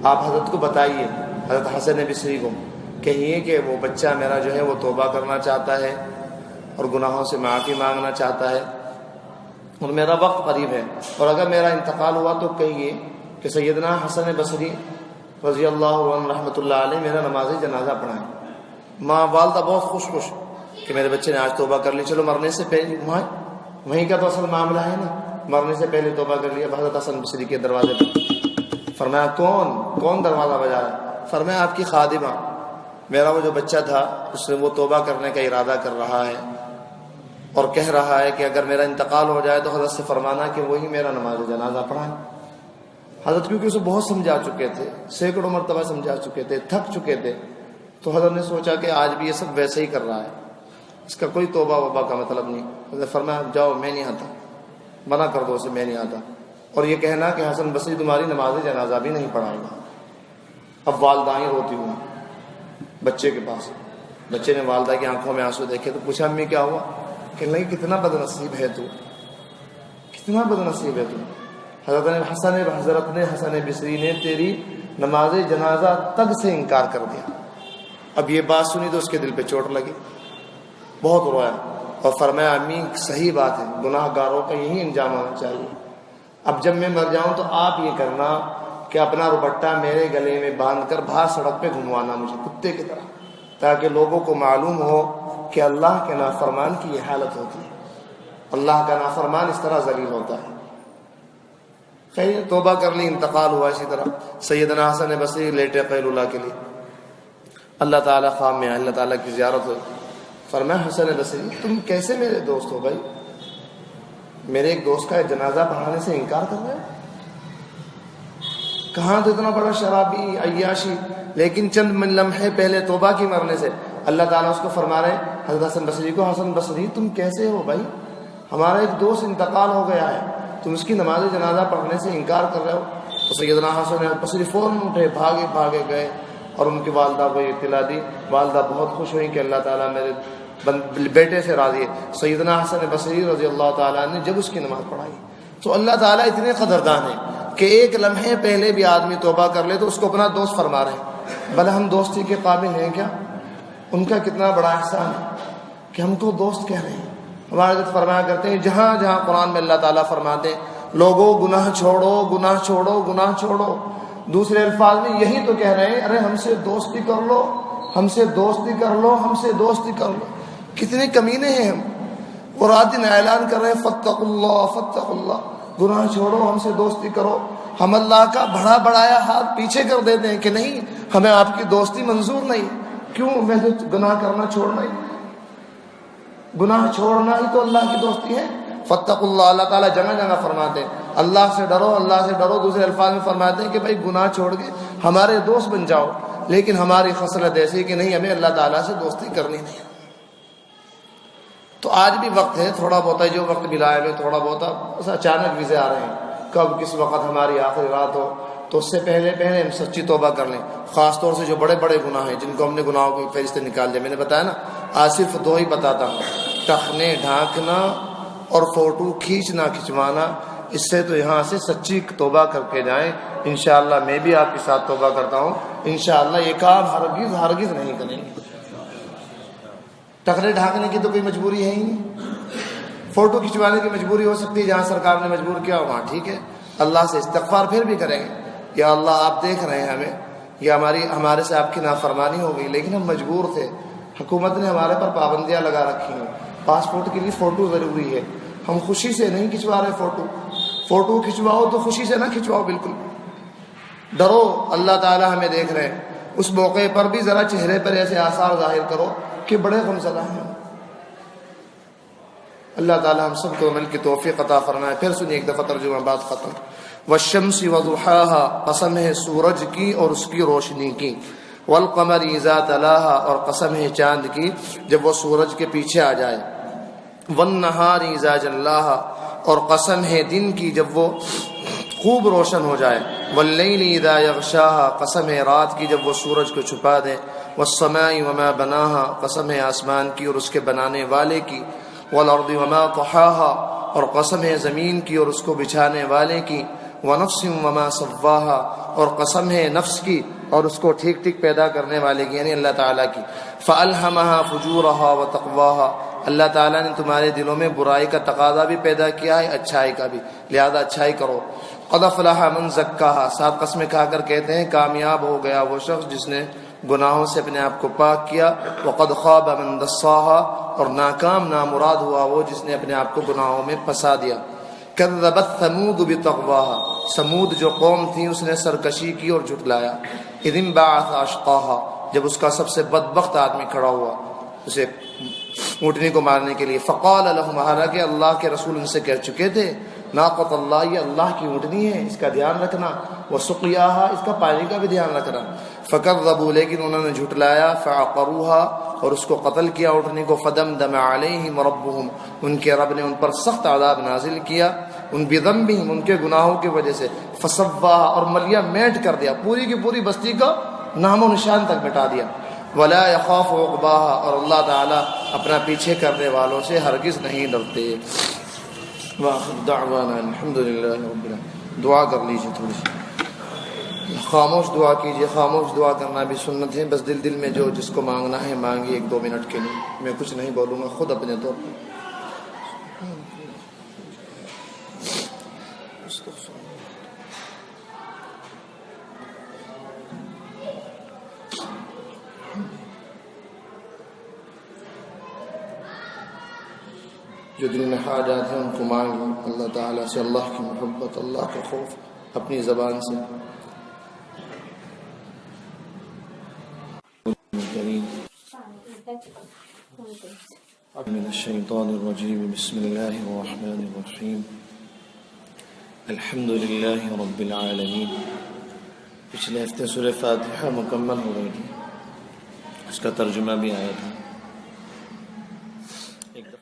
آپ حضرت کو بتائیے، حضرت حسن بصری کو کہیے کہ وہ بچہ میرا جو ہے وہ توبہ کرنا چاہتا ہے اور گناہوں سے معافی مانگنا چاہتا ہے، اور میرا وقت قریب ہے، اور اگر میرا انتقال ہوا تو کہیے کہ سیدنا حسن بصری رضی اللہ عنہ رحمۃ اللہ علیہ میرا نماز جنازہ پڑھائیں۔ ماں والدہ بہت خوش کہ میرے بچے نے آج توبہ کر لی، چلو مرنے سے پہلے، وہیں کا تو اصل معاملہ ہے نا، مرنے سے پہلے توبہ کر لیا۔ حضرت حسن بصری کے دروازے پر، فرمایا کون دروازہ بجا رہا ہے؟ فرمایا آپ کی خادمہ، میرا وہ جو بچہ تھا اس نے وہ توبہ کرنے کا ارادہ کر رہا ہے اور کہہ رہا ہے کہ اگر میرا انتقال ہو جائے تو حضرت سے فرمانا کہ وہی میرا نماز جنازہ پڑھائیں۔ حضرت کیونکہ اسے بہت سمجھا چکے تھے، سینکڑوں مرتبہ سمجھا چکے تھے، تھک چکے تھے، تو حضرت نے سوچا کہ آج بھی یہ سب ویسے ہی کر رہا ہے، اس کا کوئی توبہ وبا کا مطلب نہیں۔ حضرت فرمایا جاؤ، میں نہیں آتا، منع کر دو اسے، میں نہیں آتا، اور یہ کہنا کہ حسن بصری تمہاری نماز جنازہ بھی نہیں پڑھائے گا۔ اب والدائیں روتی ہوئی بچے کے پاس، بچے نے والدہ کی آنکھوں میں آنسو دیکھے تو پوچھا امی کیا ہوا؟ کہ نہیں، کتنا بد نصیب ہے تو، کتنا بد نصیب ہے تو، حضرت نے حسن بصری نے تیری نماز جنازہ تک سے انکار کر دیا۔ اب یہ بات سنی تو اس کے دل پہ چوٹ لگی، بہت رویا اور فرمایا امی صحیح بات ہے، گناہ گاروں کا یہی انجام ہونا چاہیے۔ اب جب میں مر جاؤں تو آپ یہ کرنا کہ اپنا دوپٹہ میرے گلے میں باندھ کر باہر سڑک پہ گھموانا مجھے کتے کی طرح، تاکہ لوگوں کو معلوم ہو کہ اللہ کے نافرمان کی یہ حالت ہوتی ہے، اللہ کا نافرمان اس طرح ذلیل ہوتا ہے۔ خیر توبہ کر لی، انتقال ہوا۔ اسی طرح سیدنا حسن بصری لیٹے قیلولہ کے لیے، اللہ تعالیٰ خواب میں آئے، اللہ تعالیٰ کی زیارت ہوئی، فرمایا حسن بصری تم کیسے میرے دوست ہو بھائی؟ میرے ایک دوست کا جنازہ پڑھانے سے انکار کر رہے ہو؟ کہاں تو اتنا بڑا شرابی عیاشی، لیکن چند لمحے پہلے توبہ کی مرنے سے اللہ تعالیٰ اس کو فرما رہے ہیں حضرت حسن بصری کو، حسن بصری تم کیسے ہو بھائی؟ ہمارا ایک دوست انتقال ہو گیا ہے، تم اس کی نماز جنازہ پڑھنے سے انکار کر رہے ہو؟ تو سیدنا حسن بصری فوراً اٹھے، بھاگے گئے اور ان کی والدہ کو اطلاع دی۔ والدہ بہت خوش ہوئی کہ اللہ تعالیٰ میرے بیٹے سے راضی ہے۔ سیدنا حسن بصری رضی اللہ تعالیٰ نے جب اس کی نماز پڑھائی تو اللہ تعالیٰ اتنے قدردان ہیں کہ ایک لمحے پہلے بھی آدمی توبہ کر لے تو اس کو اپنا دوست فرما رہے ہیں۔ بھلا ہم دوستی کے قابل ہیں کیا؟ ان کا کتنا بڑا احسان ہے کہ ہم کو دوست کہہ رہے ہیں۔ ہمارے حضرت فرمایا کرتے ہیں جہاں جہاں قرآن میں اللہ تعالیٰ فرماتے ہیں لوگوں گناہ چھوڑو گناہ چھوڑو گناہ چھوڑو، دوسرے الفاظ میں یہی تو کہہ رہے ہیں ارے ہم سے دوستی کر لو، ہم سے دوستی کر لو، ہم سے دوستی کر لو۔ کتنے کمینے ہیں ہم، اور رات دن اعلان کر رہے ہیں فتقوا اللہ فتقوا اللہ، گناہ چھوڑو ہم سے دوستی کرو۔ ہم اللہ کا بڑا بڑایا ہاتھ پیچھے کر دیتے ہیں کہ نہیں ہمیں آپ کی دوستی منظور نہیں۔ کیوں؟ میں تو گناہ کرنا چھوڑنا ہی، گناہ چھوڑنا ہی تو اللہ کی دوستی ہے۔ فتقوا اللہ، اللہ تعالیٰ جگہ جگہ فرماتے ہیں اللہ سے ڈرو اللہ سے ڈرو، دوسرے الفاظ میں فرماتے ہیں کہ بھائی گناہ چھوڑ کے ہمارے دوست بن جاؤ، لیکن ہماری خصلت ایسی کہ نہیں ہمیں اللہ تعالیٰ سے دوستی کرنی نہیں۔ تو آج بھی وقت ہے، تھوڑا بہت جو وقت ملا ہے تھوڑا بہت اچانک ویزے آ رہے ہیں، کب کس وقت ہماری آخری رات ہو، تو اس سے پہلے ہم سچی توبہ کر لیں، خاص طور سے جو بڑے بڑے گناہ ہیں جن کو ہم نے گناہوں کے فہرست نکال دیا۔ میں نے بتایا نا، آج صرف دو ہی بتاتا ہوں، ٹخنے ڈھانکنا اور فوٹو کھینچنا کھنچوانا۔ اس سے تو یہاں سے سچی توبہ کر کے جائیں، انشاءاللہ میں بھی آپ کے ساتھ توبہ کرتا ہوں، انشاءاللہ یہ کام ہرگز نہیں کریں گے۔ ٹخنے ڈھانکنے کی تو کوئی مجبوری ہے ہی نہیں، فوٹو کھنچوانے کی مجبوری ہو سکتی ہے، جہاں سرکار نے مجبور کیا وہاں ٹھیک ہے، اللہ سے استغفار پھر بھی کریں گے، یا اللہ آپ دیکھ رہے ہیں ہمیں، یا ہمارے سے آپ کی نافرمانی ہو گئی لیکن ہم مجبور تھے، حکومت نے ہمارے پر پابندیاں لگا رکھی ہیں، پاسپورٹ کے لیے فوٹو ضروری ہے، ہم خوشی سے نہیں کھنچوا رہے فوٹو کھنچواؤ تو خوشی سے نہ کھنچواؤ، بالکل ڈرو، اللہ تعالیٰ ہمیں دیکھ رہے ہیں۔ اس موقع پر بھی ذرا چہرے پر ایسے آثار ظاہر کرو کہ بڑے غمزدہ ہیں۔ اللہ تعالیٰ ہم سب کو عمل کی توفیق عطا فرمائے۔ پھر سنیے ایک دفعہ ترجمہ بات ختم۔ والشمس وضحاها، قسم ہے سورج کی اور اس کی روشنی کی، والقمر اذا تلاها، اور قسم ہے چاند کی جب وہ سورج کے پیچھے آ جائے، والنہار اذا جلاها، اور قسم ہے دن کی جب وہ خوب روشن ہو جائے، واللیل اذا یغشاها، قسم ہے رات کی جب وہ سورج کو چھپا دے، والسماء وما بناها، قسم ہے آسمان کی اور اس کے بنانے والے کی، والارض وما طحاها، اور قسم ہے زمین کی اور اس کو بچھانے والے کی، ونفس وما سواها، اور قسم ہے نفس کی اور اس کو ٹھیک ٹھیک پیدا کرنے والے کی، یعنی اللہ تعالیٰ کی، فألہمها فجورها وتقواها، اللہ تعالیٰ نے تمہارے دلوں میں برائی کا تقاضا بھی پیدا کیا ہے، اچھائی کا بھی، لہذا اچھائی کرو۔ قد افلح من زکاها، 7 قسمیں کھا کر کہتے ہیں کامیاب ہو گیا وہ شخص جس نے گناہوں سے اپنے آپ کو پاک کیا، وقد خاب من دساها، اور ناکام نامراد ہوا وہ جس نے اپنے آپ کو گناہوں میں پھنسا دیا۔ کذبت ثمود بطغواها، سمود جو قوم تھی اس نے سرکشی کی اور جھٹلایا، اذ انبعث اشقاها، جب اس کا سب سے بدبخت آدمی کھڑا ہوا اسے اونٹنی کو مارنے کے لیے، فقال لهم، حالانکہ اللہ کے رسول ان سے کہہ چکے تھے، ناقۃ اللہ، یہ اللہ کی اونٹنی ہے، اس کا دھیان رکھنا، وسقیاها، اس کا پانی کا بھی دھیان رکھنا، فکذبوا، لیکن انہوں نے جھٹلایا، فعقروها، اور اس کو قتل کیا اونٹنی کو، فدمدم علیہم ربهم، ان کے رب نے ان پر سخت عذاب نازل کیا، ان بذنبہم، ان کے گناہوں کی وجہ سے، فسواها، اور ملیا میٹ کر دیا، پوری کی پوری بستی کا نام و نشان تک مٹا دیا، ولا يخاف عقباها، اور اللہ تعالیٰ اپنا پیچھے کرنے والوں سے ہرگز نہیں ڈرتے۔ وآخر دعوانا الحمدللہ رب العالمین۔ دعا کر لیجیے تھوڑی سی، خاموش دعا کیجیے، خاموش دعا کرنا بھی سنت ہے، بس دل میں جو جس کو مانگنا ہے مانگیے 1-2 منٹ کے لیے، میں کچھ نہیں بولوں گا، خود اپنے طور پر۔ جو دل میں حاجات ہیں ان کو مانگیں اللہ تعالیٰ سے، اللہ کی محبت، اللہ کا خوف اپنی زبان سے۔ من الشیطان الرجیم بسم اللہ الرحمن الرحیم الحمد للہ رب العالمین. پچھلے ہفتے سورہ فاتحہ مکمل ہو گئی تھی، اس کا ترجمہ بھی آیا تھا.